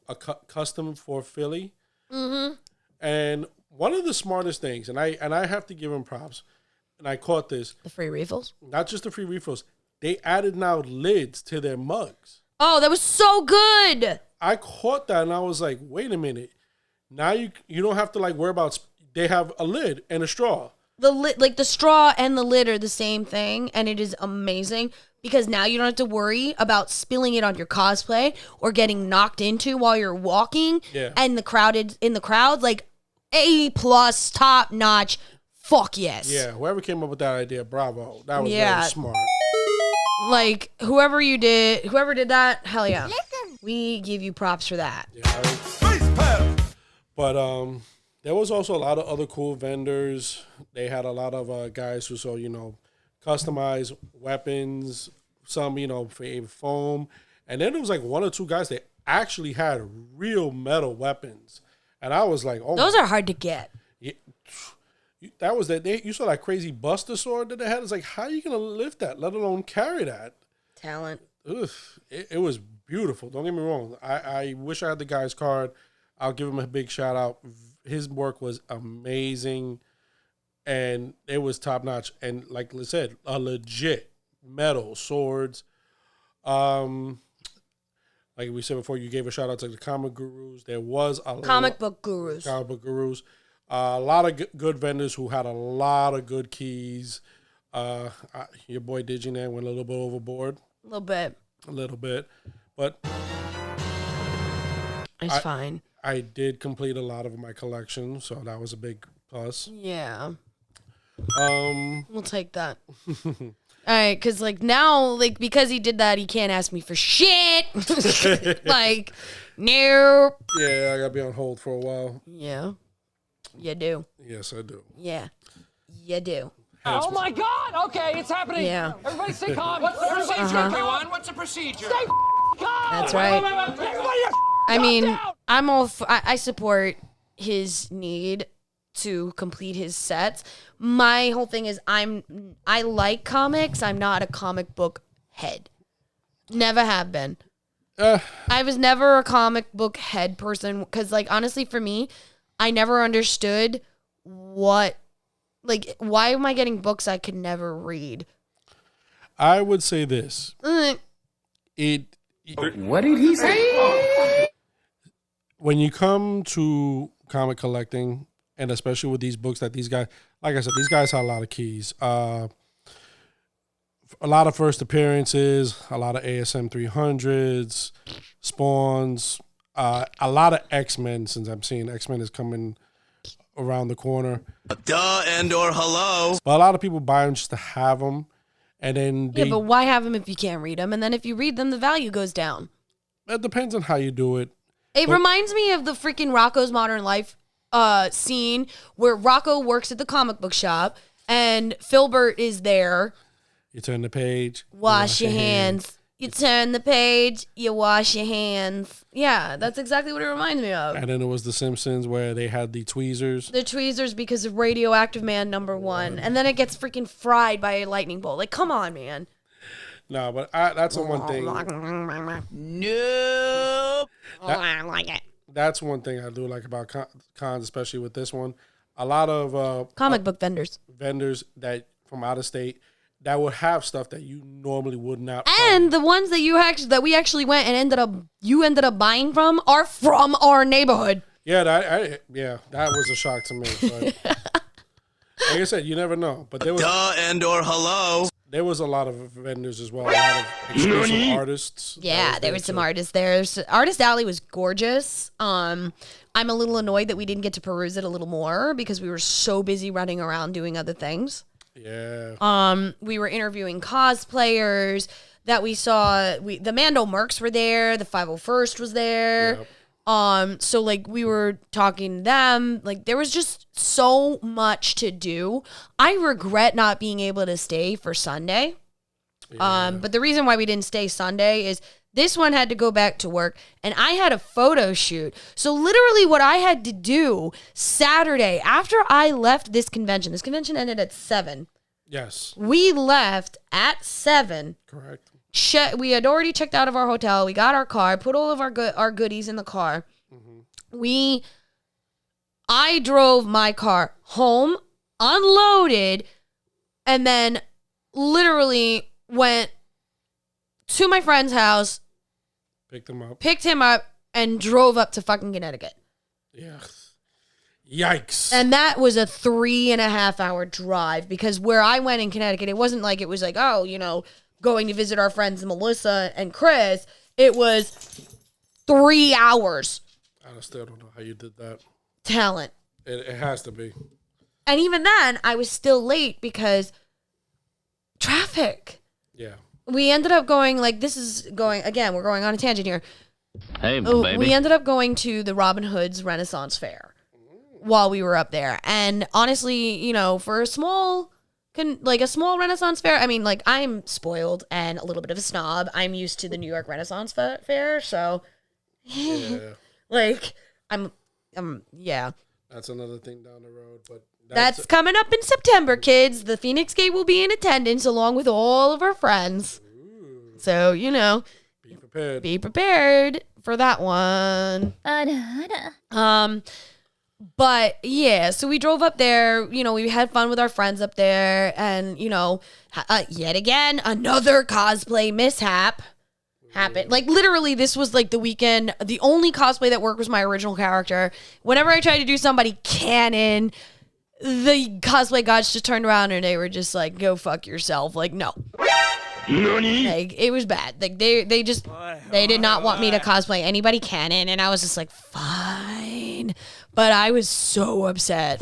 custom for Philly. Mm-hmm. And one of the smartest things, and I have to give them props, and I caught this. The free refills? Not just the free refills. They added now lids to their mugs. Oh, that was so good. I caught that and I was like, wait a minute. Now you don't have to like worry about, they have a lid and a straw. The straw and the lid are the same thing, and it is amazing because now you don't have to worry about spilling it on your cosplay or getting knocked into while you're walking. Yeah. And the crowd, like A+, top notch. Fuck yes. Yeah, whoever came up with that idea, bravo. That was very smart. Like whoever did that, hell yeah. We give you props for that. Yeah, but there was also a lot of other cool vendors. They had a lot of guys who saw, customized weapons, some, for foam. And then there was like one or two guys that actually had real metal weapons. And I was like, oh. Those are hard to get. Yeah, that was that. You saw that crazy Buster sword that they had. It's like, how are you going to lift that, let alone carry that? Talent. Ugh, it was beautiful. Don't get me wrong. I wish I had the guy's card. I'll give him a big shout out. His work was amazing, and it was top notch. And like I said, a legit metal swords. Like we said before, you gave a shout out to the comic gurus. There was a comic book gurus. A lot of good vendors who had a lot of good keys. Your boy DigiNan went a little bit overboard. A little bit. But it's fine. I did complete a lot of my collection, so that was a big plus. Yeah. We'll take that. All right, because now, because he did that, he can't ask me for shit. No. Yeah, I gotta be on hold for a while. Yeah. You do. Yes, I do. Yeah. You do. Oh my God! Okay, it's happening. Yeah. Everybody stay calm. What's the procedure, everyone? What's the procedure? Stay calm. That's right. Everybody, I mean, I'm all. I support his need to complete his sets. My whole thing is I like comics. I'm not a comic book head. Never have been. I was never a comic book head person because, honestly, for me, I never understood why am I getting books I could never read? I would say this. Mm. What did he say? When you come to comic collecting, and especially with these books that these guys, like I said, these guys have a lot of keys. A lot of first appearances, a lot of ASM 300s, Spawns, a lot of X-Men, since I'm seeing X-Men is coming around the corner. Duh and or hello. But a lot of people buy them just to have them. And then yeah, but why have them if you can't read them? And then if you read them, the value goes down. It depends on how you do it. It reminds me of the freaking Rocco's Modern Life scene where Rocco works at the comic book shop and Filbert is there. You turn the page. Wash your hands. You turn the page, you wash your hands. Yeah, that's exactly what it reminds me of. And then it was The Simpsons where they had the tweezers. The tweezers because of Radioactive Man #1. And then it gets freaking fried by a lightning bolt. Like, come on, man. No, but that's the one thing. Nope. I like it. That's one thing I do like about cons, especially with this one. a lot of Comic book vendors. vendors that from out of state that would have stuff that you normally would not. And the ones that we actually went and ended up buying from are from our neighborhood. Yeah, that was a shock to me. But like I said, you never know. But there was and or hello. There was a lot of vendors as well. A lot of exclusive artists. Yeah, there were some artists there. Artist Alley was gorgeous. I'm a little annoyed that we didn't get to peruse it a little more because we were so busy running around doing other things. Yeah. We were interviewing cosplayers that we saw. The Mando Mercs were there. The 501st was there. Yep. So like we were talking to them, like there was just so much to do. I regret not being able to stay for Sunday. Yeah. But the reason why we didn't stay Sunday is this one had to go back to work and I had a photo shoot. So literally what I had to do Saturday after I left this convention ended at 7. Yes. We left at 7. Correct. We had already checked out of our hotel. We got our car, put all of our goodies in the car. Mm-hmm. I drove my car home, unloaded, and then literally went to my friend's house, picked him up, and drove up to fucking Connecticut. Yeah. Yikes. And that was a 3.5 hour drive because where I went in Connecticut, it was like, oh, going to visit our friends Melissa and Chris. It was 3 hours. I still don't know how you did that. Talent. It has to be. And even then, I was still late because traffic. Yeah. We ended up going, we're going on a tangent here. Hey, baby. We ended up going to the Robin Hood's Renaissance Fair while we were up there. And honestly, for a small Renaissance fair, I mean, I'm spoiled and a little bit of a snob. I'm used to the New York Renaissance Fair, so Yeah. yeah. That's another thing down the road, but That's coming up in September, kids. The Feinics Gate will be in attendance along with all of our friends. Ooh. So, Be prepared. be prepared for that one. But yeah, so we drove up there, we had fun with our friends up there and, yet again, another cosplay mishap happened. Literally, this was the weekend. The only cosplay that worked was my original character. Whenever I tried to do somebody canon, the cosplay gods just turned around and they were just like, go fuck yourself. No. It was bad. They did not want me to cosplay anybody canon, and I was just like, fine. But I was so upset.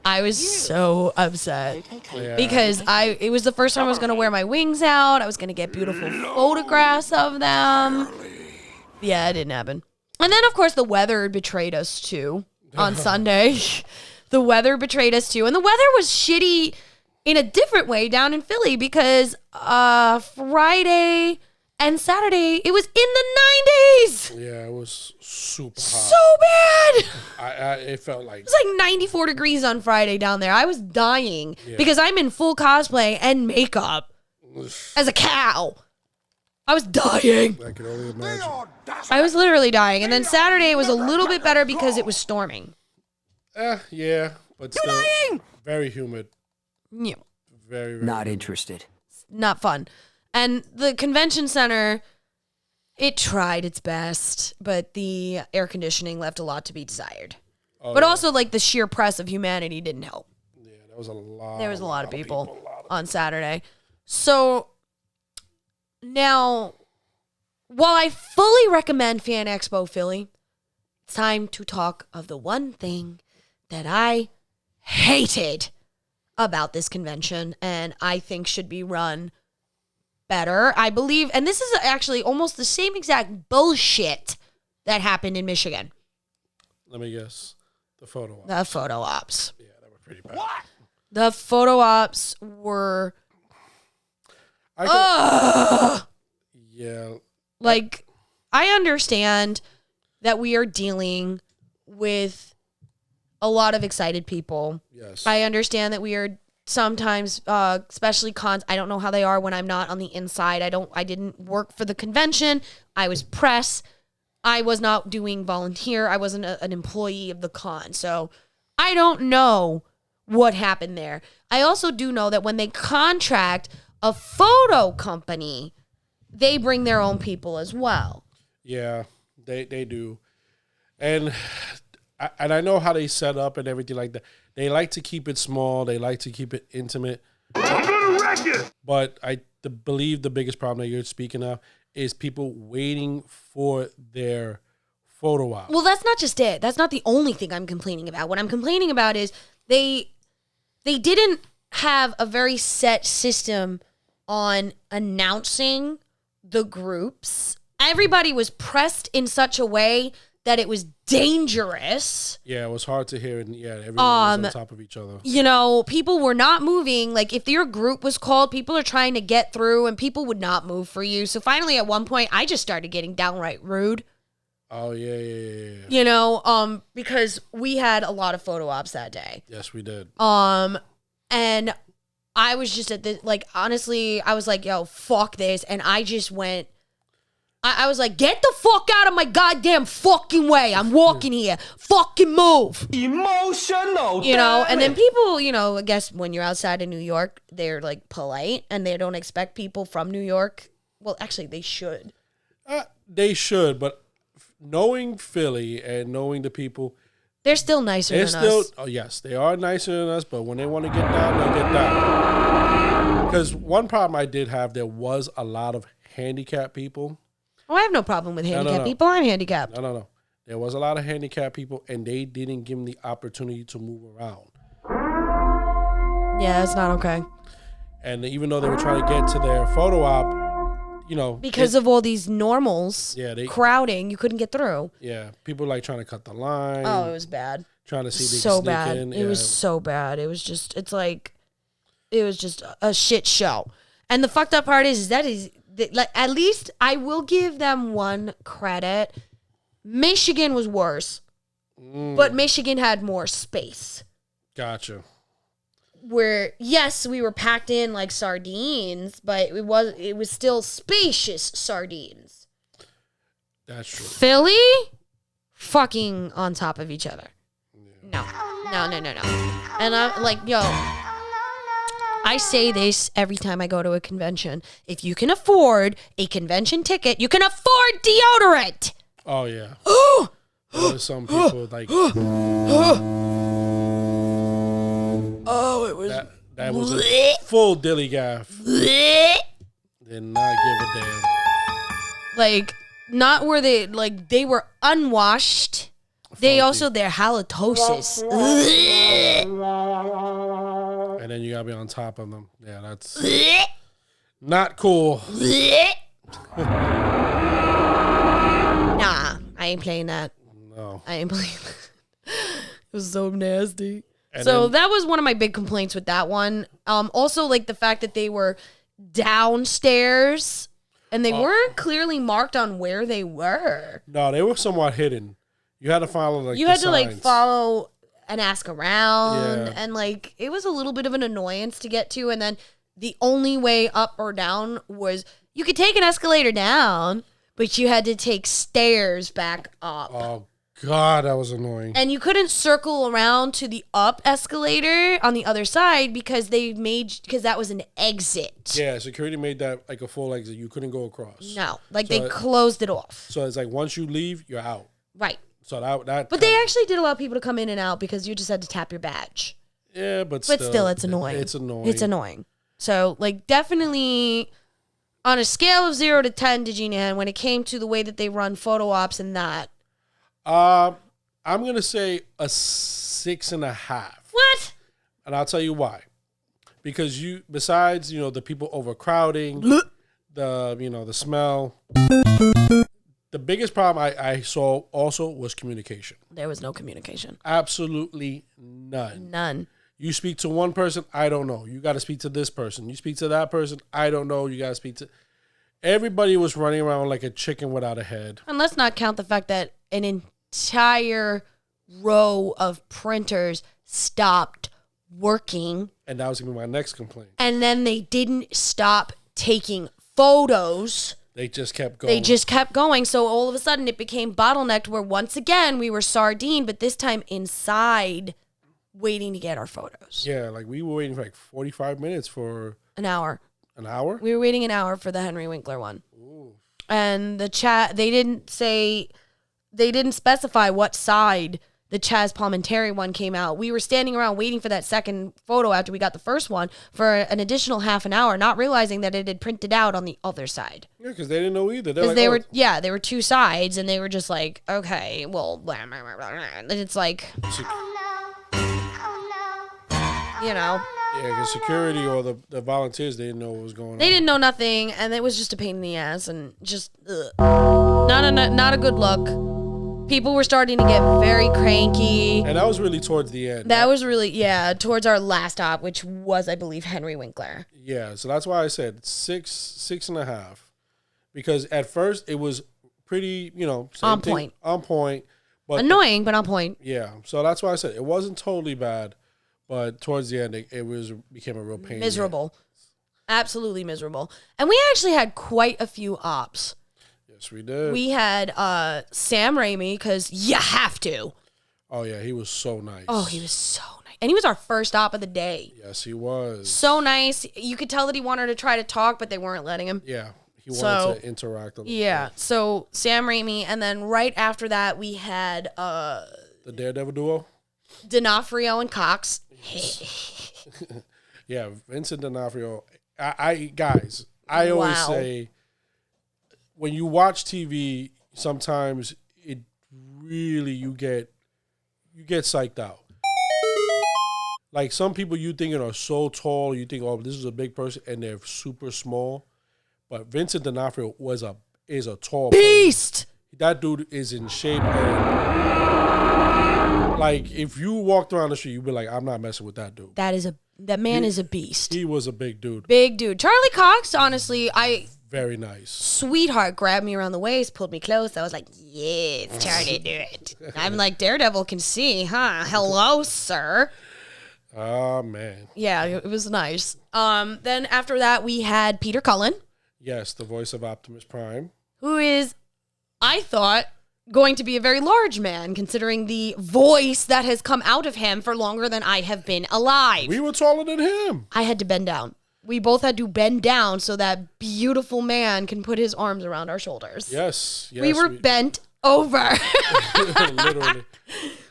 I was so upset because it was the first time I was gonna wear my wings out. I was gonna get beautiful photographs of them. Yeah, it didn't happen. And then of course the weather betrayed us too on Sunday. The weather betrayed us too, and the weather was shitty in a different way down in Philly because Friday and Saturday it was in the 90s. Yeah, it was super hot. So bad. It felt like It was 94 degrees on Friday down there. I was dying because I'm in full cosplay and makeup as a cow. I was dying. I could only imagine. I was literally dying. And then Saturday was a little bit better because it was storming. Yeah, but still very humid. Yeah. Very, very Not humid. interested. Not fun. And the convention center, it tried its best, but the air conditioning left a lot to be desired. Oh, But yeah. also, the sheer press of humanity didn't help. Yeah, there was a lot. There was a lot of people on Saturday. So now, while I fully recommend Fan Expo Philly, it's time to talk of the one thing that I hated about this convention and I think should be run better. I believe, and this is actually almost the same exact bullshit that happened in Michigan. Let me guess. The photo op. The photo ops. Yeah, that were pretty bad. What? The photo ops were... Yeah. I understand that we are dealing with a lot of excited people. Yes. I understand that we are sometimes, especially cons. I don't know how they are when I'm not on the inside. I didn't work for the convention. I was press. I was not doing volunteer. I wasn't an employee of the con. So I don't know what happened there. I also do know that when they contract a photo company, they bring their own people as well. Yeah, they do. And I know how they set up and everything like that. They like to keep it small. They like to keep it intimate. I'm gonna wreck you. But I believe the biggest problem that you're speaking of is people waiting for their photo op. Well, that's not just it. That's not the only thing I'm complaining about. What I'm complaining about is they didn't have a very set system on announcing the groups. Everybody was pressed in such a way that it was dangerous. Yeah, it was hard to hear, and yeah, everyone was on top of each other. You know, people were not moving. Like, if your group was called, people are trying to get through, and people would not move for you. So finally, at one point, I just started getting downright rude. Oh, yeah. You know, because we had a lot of photo ops that day. Yes, we did. And I was just at the, like, honestly, I was like, yo, fuck this. And I just went, I was like, get the fuck out of my goddamn fucking way. I'm walking here. Fucking move. Emotional. You know, and then people, you know, I guess when you're outside of New York, they're like polite and they don't expect people from New York. Well, actually, they should. They should, but knowing Philly and knowing the people, they're still nicer than us. Oh, yes, they are nicer than us, but when they want to get down, they'll get down. Because one problem I did have, there was a lot of handicapped people. Oh, I have no problem with handicapped people. I'm handicapped. No. There was a lot of handicapped people, and they didn't give them the opportunity to move around. Yeah, it's not okay. And even though they were trying to get to their photo op, you know, because of all these normals crowding, you couldn't get through. Yeah, people like trying to cut the line. Oh, it was bad. Trying to see if they so could sneak bad. in. It was so bad. It was just, it was just a shit show. And the fucked up part is like, at least I will give them one credit. Michigan was worse, but Michigan had more space. Gotcha. Where, yes, we were packed in like sardines, but it was still spacious sardines. That's true. Philly, fucking on top of each other. No. And I'm like, yo, I say this every time I go to a convention. If you can afford a convention ticket, you can afford deodorant. Oh, yeah. There's some people like... Oh, it was... That was a full dilly gaff. Did not give a damn. Like, not where they were unwashed. They also, their halitosis. And then you gotta be on top of them. Yeah, that's not cool. Nah, I ain't playing that. No. I ain't playing that. It was so nasty. And so then, that was one of my big complaints with that one. Also, like the fact that they were downstairs and they weren't clearly marked on where they were. No, they were somewhat hidden. You had to follow like you the had to signs. like follow and ask around, Yeah. and like it was a little bit of an annoyance to get to. And then the only way up or down was you could take an escalator down, but you had to take stairs back up. Oh God, that was annoying. And you couldn't circle around to the up escalator on the other side because that was an exit. Yeah, security made that like a full exit. You couldn't go across. No, like So they closed it off. So it's like once you leave, you're out. Right. So that. But they actually did allow people to come in and out because you just had to tap your badge. Yeah, but still, it's annoying. It's annoying. It's annoying. So, like, definitely on a scale of 0 to 10, DigiNan, when it came to the way that they run photo ops and that. I'm gonna say a 6.5. What? And I'll tell you why. Because besides the people overcrowding, the smell. The biggest problem I saw also was communication. There was no communication. Absolutely none. None. You speak to one person, I don't know. You got to speak to this person. You speak to that person, I don't know. You got to speak to... Everybody was running around like a chicken without a head. And let's not count the fact that an entire row of printers stopped working. And that was going to be my next complaint. And then they didn't stop taking photos. They just kept going. So all of a sudden it became bottlenecked where once again we were sardine, but this time inside waiting to get our photos. Yeah, like we were waiting for like 45 minutes for An hour. an hour. We were waiting an hour for the Henry Winkler one. Ooh. And the chat, they didn't specify what side the Chaz Palminteri one came out. We were standing around waiting for that second photo after we got the first one for an additional half an hour, not realizing that it had printed out on the other side. Yeah, because they didn't know either. Because they were two sides, and they were just like, okay, well, blah, blah, blah, blah. And it's like, you know. Yeah, because security or the volunteers, they didn't know what was going on. They didn't know nothing, and it was just a pain in the ass, and just not a good look. People were starting to get very cranky. And that was really towards the end. That was really, towards our last stop, which was, I believe, Henry Winkler. Yeah, so that's why I said 6.5. Because at first it was pretty, On point. On point. But Annoying, but on point. Yeah, so that's why I said it wasn't totally bad, but towards the end it became a real pain. Miserable. Absolutely miserable. And we actually had quite a few ops. Yes, we did. We had Sam Raimi, because you have to. Oh, yeah, he was so nice. Oh, he was so nice. And he was our first op of the day. Yes, he was. So nice. You could tell that he wanted to try to talk, but they weren't letting him. Yeah, he wanted to interact a little bit. So Sam Raimi, and then right after that, we had the Daredevil duo? D'Onofrio and Cox. Yeah, Vincent D'Onofrio. I always say, when you watch TV, sometimes it really you get psyched out. Like some people you thinking are so tall, you think, oh, this is a big person, and they're super small. But Vincent D'Onofrio is a tall beast. Person. That dude is in shape, and like if you walked around the street, you'd be like, I'm not messing with that dude. That man is a beast. He was a big dude. Big dude. Charlie Cox, honestly, very nice. Sweetheart grabbed me around the waist, pulled me close. I was like, yes, Charlie, do it. I'm like, Daredevil can see, huh? Hello, sir. Oh, man. Yeah, it was nice. Then after that, we had Peter Cullen. Yes, the voice of Optimus Prime. Who is, I thought, going to be a very large man, considering the voice that has come out of him for longer than I have been alive. We were taller than him. I had to bend down. We both had to bend down so that beautiful man can put his arms around our shoulders. Yes. We were bent over. Literally.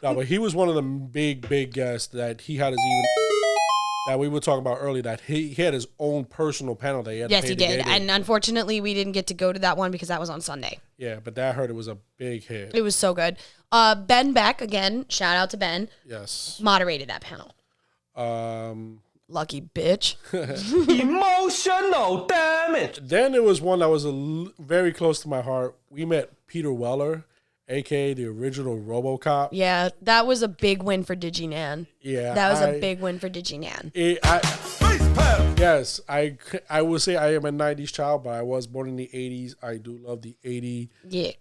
No, but he was one of the big guests that he had that we were talking about earlier, that he had his own personal panel that he had. Yes, he did. And unfortunately, we didn't get to go to that one because that was on Sunday. Yeah, but that I heard it was a big hit. It was so good. Ben Beck, again, shout out to Ben. Yes. Moderated that panel. Lucky bitch. Emotional damage. Then there was one that was very close to my heart. We met Peter Weller, a.k.a. the original RoboCop. Yeah, that was a big win for DigiNan. Yeah. That was a big win for DigiNan. Yes, I will say I am a 90s child, but I was born in the 80s. I do love the 80s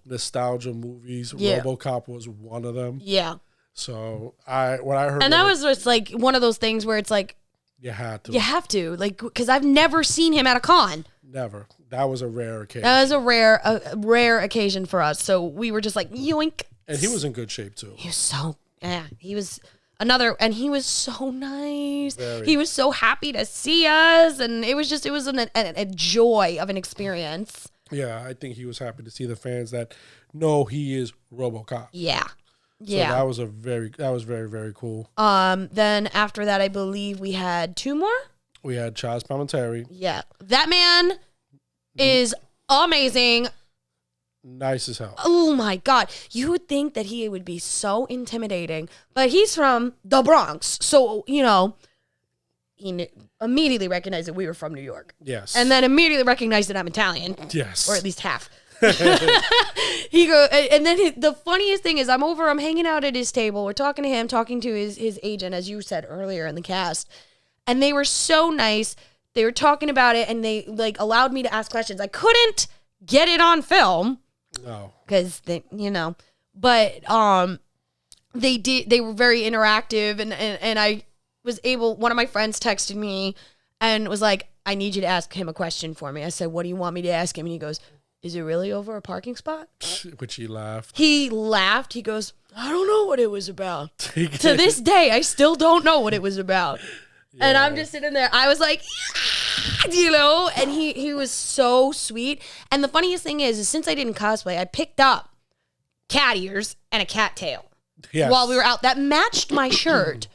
nostalgia movies. Yeah. RoboCop was one of them. Yeah. So when I heard, and that was just like one of those things where it's like, you had to. You have to, like, because I've never seen him at a con. Never. That was a rare occasion. That was a rare occasion for us. So we were just like, yoink. And he was in good shape too. He was and he was so nice. Very. He was so happy to see us, and it was a joy of an experience. Yeah, I think he was happy to see the fans that know he is RoboCop. Yeah. So that was very, very cool. Then after that, I believe we had two more. We had Chaz Palminteri. Yeah. That man is amazing. Nice as hell. Oh my God. You would think that he would be so intimidating, but he's from the Bronx. So, he immediately recognized that we were from New York. Yes. And then immediately recognized that I'm Italian. Yes. Or at least half. He goes, and then the funniest thing is I'm hanging out at his table. We're talking to him, talking to his agent, as you said earlier in the cast. And they were so nice. They were talking about it, and they allowed me to ask questions. I couldn't get it on film. No. Because but they were very interactive, and I was able, one of my friends texted me and was like, I need you to ask him a question for me. I said, what do you want me to ask him? And he goes, is it really over a parking spot? Which he laughed. He laughed. He goes, I don't know what it was about. To this day, I still don't know what it was about. Yeah. And I'm just sitting there. I was like, yeah! You know, and he was so sweet. And the funniest thing is since I didn't cosplay, I picked up cat ears and a cat tail while we were out. That matched my shirt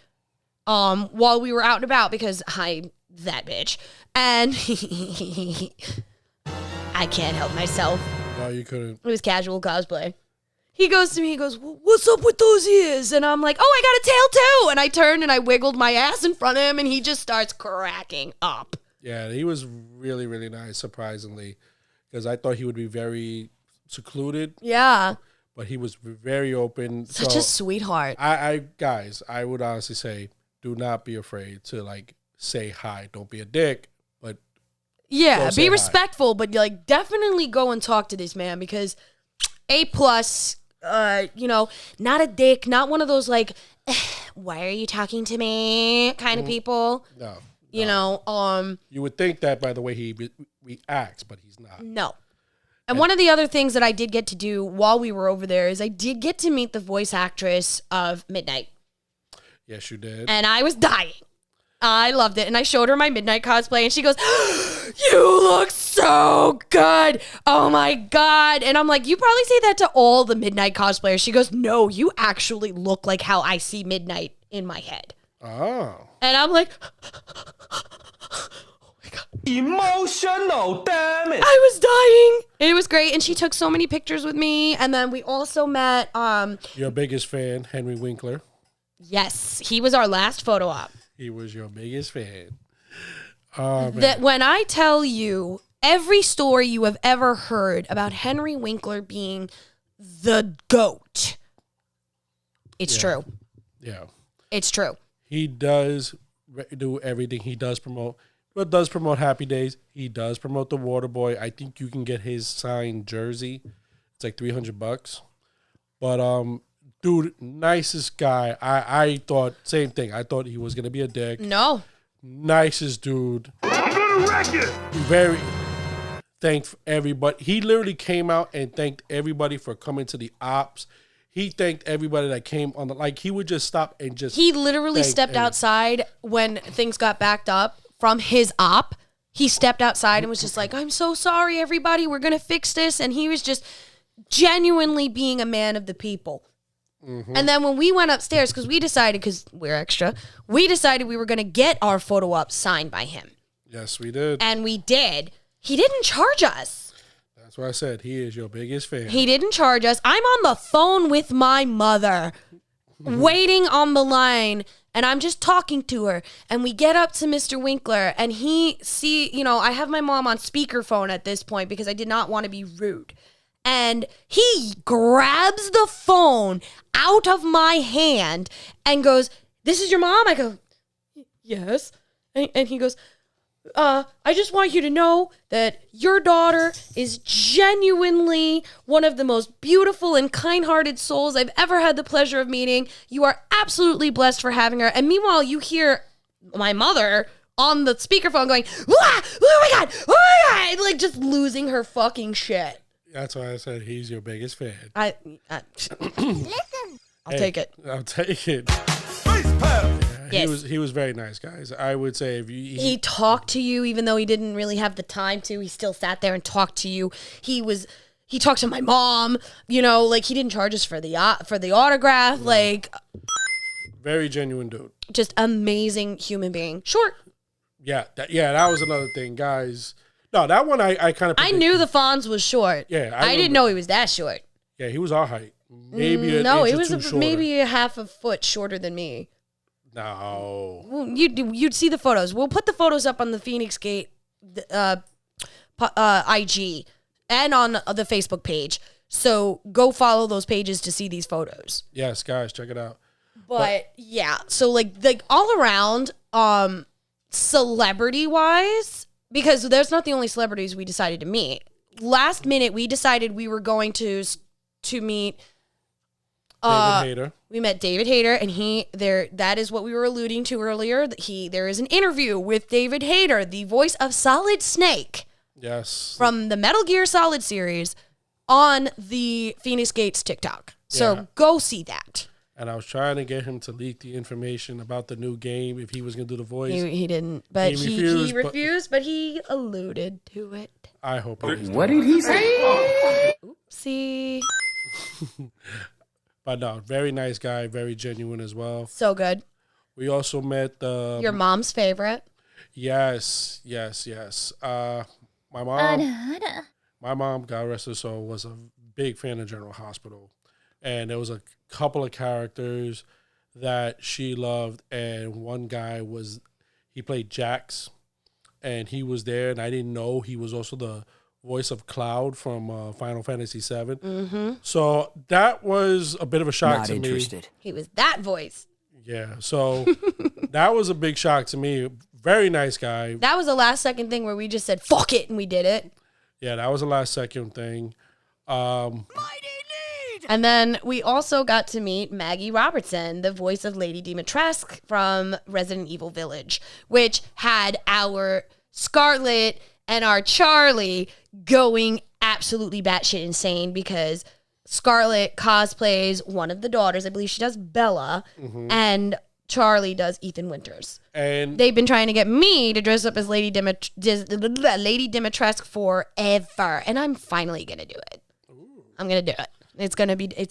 while we were out and about because I'm that bitch. And I can't help myself. No, you couldn't. It was casual cosplay. He goes to me, he goes, what's up with those ears? And I'm like, oh, I got a tail too. And I turned and I wiggled my ass in front of him and he just starts cracking up. Yeah, he was really, really nice, surprisingly, because I thought he would be very secluded. Yeah. But he was very open. Such a sweetheart. Guys, I would honestly say, do not be afraid to, like, say hi. Don't be a dick, but yeah, be respectful, but, like, definitely go and talk to this man because A+, you know, not a dick, not one of those, like, why are you talking to me kind of people. No. You know, you would think that by the way he reacts, but he's not. No. And one of the other things that I did get to do while we were over there is I did get to meet the voice actress of Midnight. Yes, you did. And I was dying. I loved it. And I showed her my Midnight cosplay and she goes, you look so good. Oh my God. And I'm like, you probably say that to all the Midnight cosplayers. She goes, no, you actually look like how I see Midnight in my head. Oh. And I'm like, oh my God. Emotional, damn it. I was dying. It was great. And she took so many pictures with me. And then we also met your biggest fan, Henry Winkler. Yes, he was our last photo op. He was your biggest fan. That when I tell you every story you have ever heard about Henry Winkler being the GOAT, it's true. Yeah. It's true. He does do everything. He does promote, but does promote Happy Days. He does promote the Water Boy. I think you can get his signed jersey. It's like $300. But dude, nicest guy. I thought same thing. I thought he was gonna be a dick. No. Nicest dude. I'm gonna wreck you. Very thanked everybody. He literally came out and thanked everybody for coming to the ops. He thanked everybody that came on the, like, he would just stop and just. He literally stepped outside when things got backed up from his op. He stepped outside and was just like, I'm so sorry, everybody. We're going to fix this. And he was just genuinely being a man of the people. Mm-hmm. And then when we went upstairs, because we decided, because we're extra, we decided we were going to get our photo op signed by him. Yes, we did. And we did. He didn't charge us. That's what I said. He is your biggest fan. He didn't charge us. I'm on the phone with my mother, waiting on the line, and I'm just talking to her. And we get up to Mr. Winkler, and I have my mom on speakerphone at this point because I did not want to be rude. And he grabs the phone out of my hand and goes, "This is your mom?" I go, "Yes." And he goes, I just want you to know that your daughter is genuinely one of the most beautiful and kind-hearted souls I've ever had the pleasure of meeting. You are absolutely blessed for having her. And meanwhile, you hear my mother on the speakerphone going, "Oh my God, oh my God," like just losing her fucking shit. That's why I said he's your biggest fan. Listen. I'll take it. I'll take it. Yes. He was very nice, guys. I would say if he talked to you, even though he didn't really have the time to. He still sat there and talked to you. He talked to my mom. Like he didn't charge us for the autograph. No. Like very genuine dude. Just amazing human being. Short. Yeah, that was another thing, guys. No, that one I kind of. I knew the Fonz was short. Yeah, I didn't know he was that short. Yeah, he was our height. Maybe no, it was maybe a half a foot shorter than me. No. Well, you'd see the photos. We'll put the photos up on the Feinics Gate IG and on the Facebook page. So go follow those pages to see these photos. Yes, guys, check it out. But yeah, so like all around, celebrity wise, because there's not the only celebrities we decided to meet. Last minute, we decided we were going to meet David Hayter. We met David Hayter, and that is what we were alluding to earlier. There is an interview with David Hayter, the voice of Solid Snake. Yes. from the Metal Gear Solid series on the Feinics Gate's TikTok. So Yeah. go see that. And I was trying to get him to leak the information about the new game if he was going to do the voice. He didn't, but He he refused, refused, but he alluded to it. I hope he is. What did he say? See, But no, very nice guy, very genuine as well. so good. We also met the... Your mom's favorite. Yes. My mom, God rest her soul, was a big fan of General Hospital. And there was a couple of characters that she loved. And one guy he played Jax. And he was there. And I didn't know he was also the voice of Cloud from Final Fantasy VII. Mm-hmm. So that was a bit of a shock to me. He was that voice. Yeah. So that was a big shock to me. Very nice guy. That was the last second thing where we just said, fuck it, and we did it. Yeah, that was the last second thing. And then we also got to meet Maggie Robertson, the voice of Lady Dimitrescu from Resident Evil Village, which had our Scarlet and our Charlie going absolutely batshit insane because Scarlet cosplays one of the daughters. I believe she does Bella, and Charlie does Ethan Winters. And They've been trying to get me to dress up as Lady Dimitrescu forever, and I'm finally gonna do it. I'm gonna do it. It's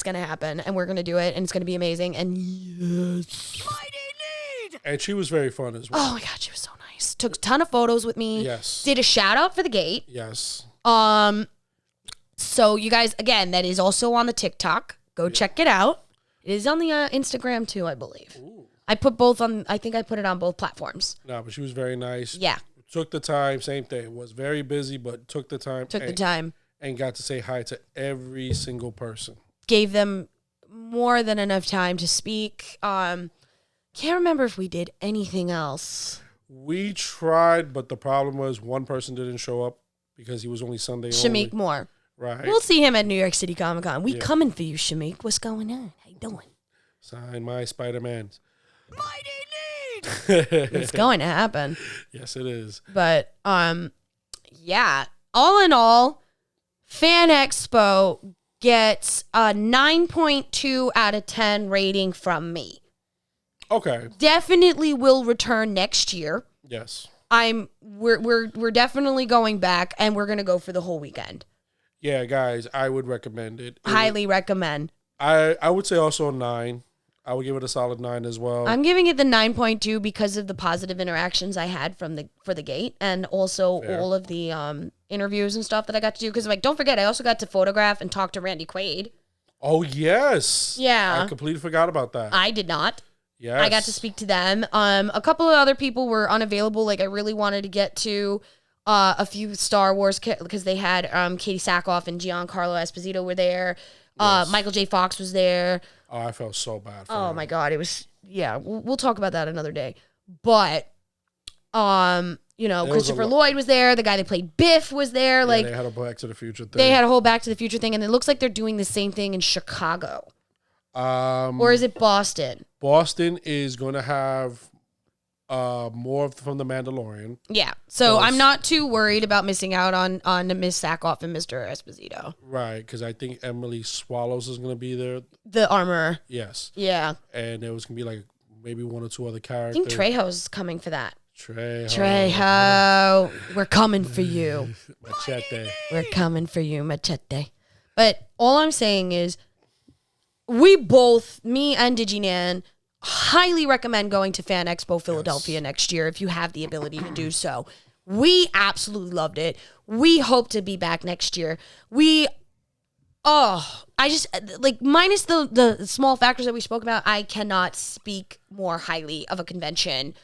gonna happen, and we're gonna do it, and it's gonna be amazing. And yes, and she was very fun as well. oh my god, she was so nice. Took a ton of photos with me. Yes. Did a shout out for the gate. Yes. So you guys, again, that is also on the TikTok. Go check it out. It is on the Instagram too, I believe. Ooh. I put both on. I think I put it on both platforms. No, but she was very nice. Yeah. Took the time. Same thing. Was very busy, but took the time. And got to say hi to every single person. Gave them more than enough time to speak. Can't remember if we did anything else. We tried, but the problem was one person didn't show up because he was only Sunday only. Shamik Moore. Right. We'll see him at New York City Comic Con. We coming for you, Shamik. What's going on? How you doing? Sign my Spider-Man. It's going to happen. Yes, it is. But yeah. All in all, Fan Expo gets a 9.2 out of 10 rating from me. Okay. Definitely will return next year. Yes. We're definitely going back, and we're gonna go for the whole weekend. Yeah, guys, I would recommend it. Highly recommend. I would say also a 9. I would give it a solid 9 as well. I'm giving it the 9.2 because of the positive interactions I had for the gate, and also all of the interviews and stuff that I got to do. Because don't forget, I also got to photograph and talk to Randy Quaid. Oh yes. Yeah. I completely forgot about that. I did not. Yes. I got to speak to them. A couple of other people were unavailable. Like I really wanted to get to a few Star Wars because they had Katie Sackhoff and Giancarlo Esposito were there. Yes. Michael J. Fox was there. Oh, I felt so bad for him. My God. It was, we'll talk about that another day. But, Christopher Lloyd was there. The guy that played Biff was there. Yeah, like they had a Back to the Future thing. They had a whole Back to the Future thing. And it looks like they're doing the same thing in Chicago. Or is it Boston? Boston is going to have more from The Mandalorian. Yeah. So I'm not too worried about missing out on Miss Sackhoff and Mr. Esposito. Right, because I think Emily Swallows is going to be there. The armorer. Yes. Yeah. And there was going to be like maybe one or two other I characters. think Trejo's coming for that. Trejo. We're coming for you. Machete. We're coming for you, Machete. But all I'm saying is we both, me and DigiNan, highly recommend going to Fan Expo Philadelphia next year if you have the ability to do so. We absolutely loved it. We hope to be back next year. I just, minus the small factors that we spoke about, I cannot speak more highly of a convention.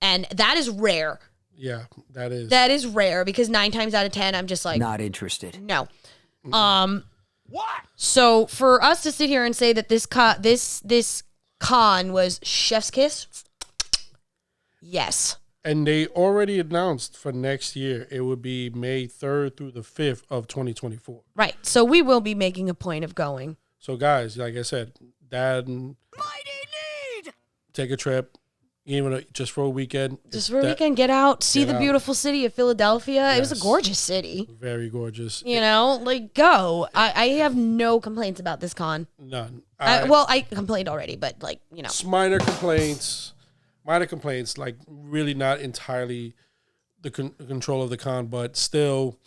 And that is rare. Yeah, that is. That is rare because 9 times out of 10, I'm just like, not interested. No. What? So for us to sit here and say that this con was chef's kiss, yes. And they already announced for next year it would be May 3rd through the 5th of 2024. Right. So we will be making a point of going. So guys, like I said, Dad, take a trip. even just for a weekend. Just for a weekend, get out, see the out. beautiful city of Philadelphia. Yes. It was a gorgeous city. Very gorgeous. You know, like go. I have no complaints about this con. None. Well, I complained already, but like, you know. Minor complaints, like really not entirely the control of the con, but still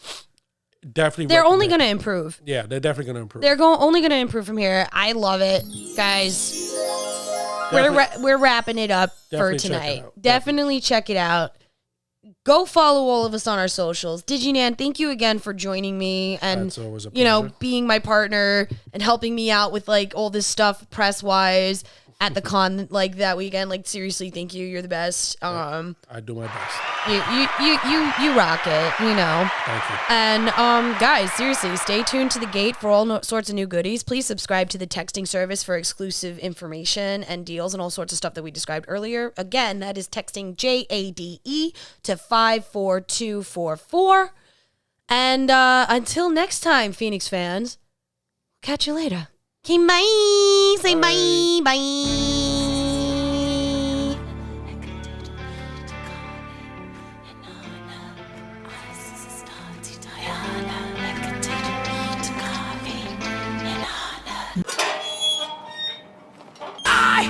definitely. They're only going to improve. Yeah, they're definitely going to improve. They're only going to improve from here. I love it, guys. We're wrapping it up for tonight. Definitely check it out. Go follow all of us on our socials. DigiNan, thank you again for joining me and That's always a pleasure. you know, being my partner and helping me out with like all this stuff press wise at the con like that weekend. Like seriously, thank you. You're the best. I do my best. You rock it, you know. Thank you. And guys, seriously, stay tuned to the Gate for all sorts of new goodies. Please subscribe to the texting service for exclusive information and deals and all sorts of stuff that we described earlier. Again, that is texting JADE to 54244. And until next time, Phoenix fans, catch you later. Okay, bye. Say bye. Bye. I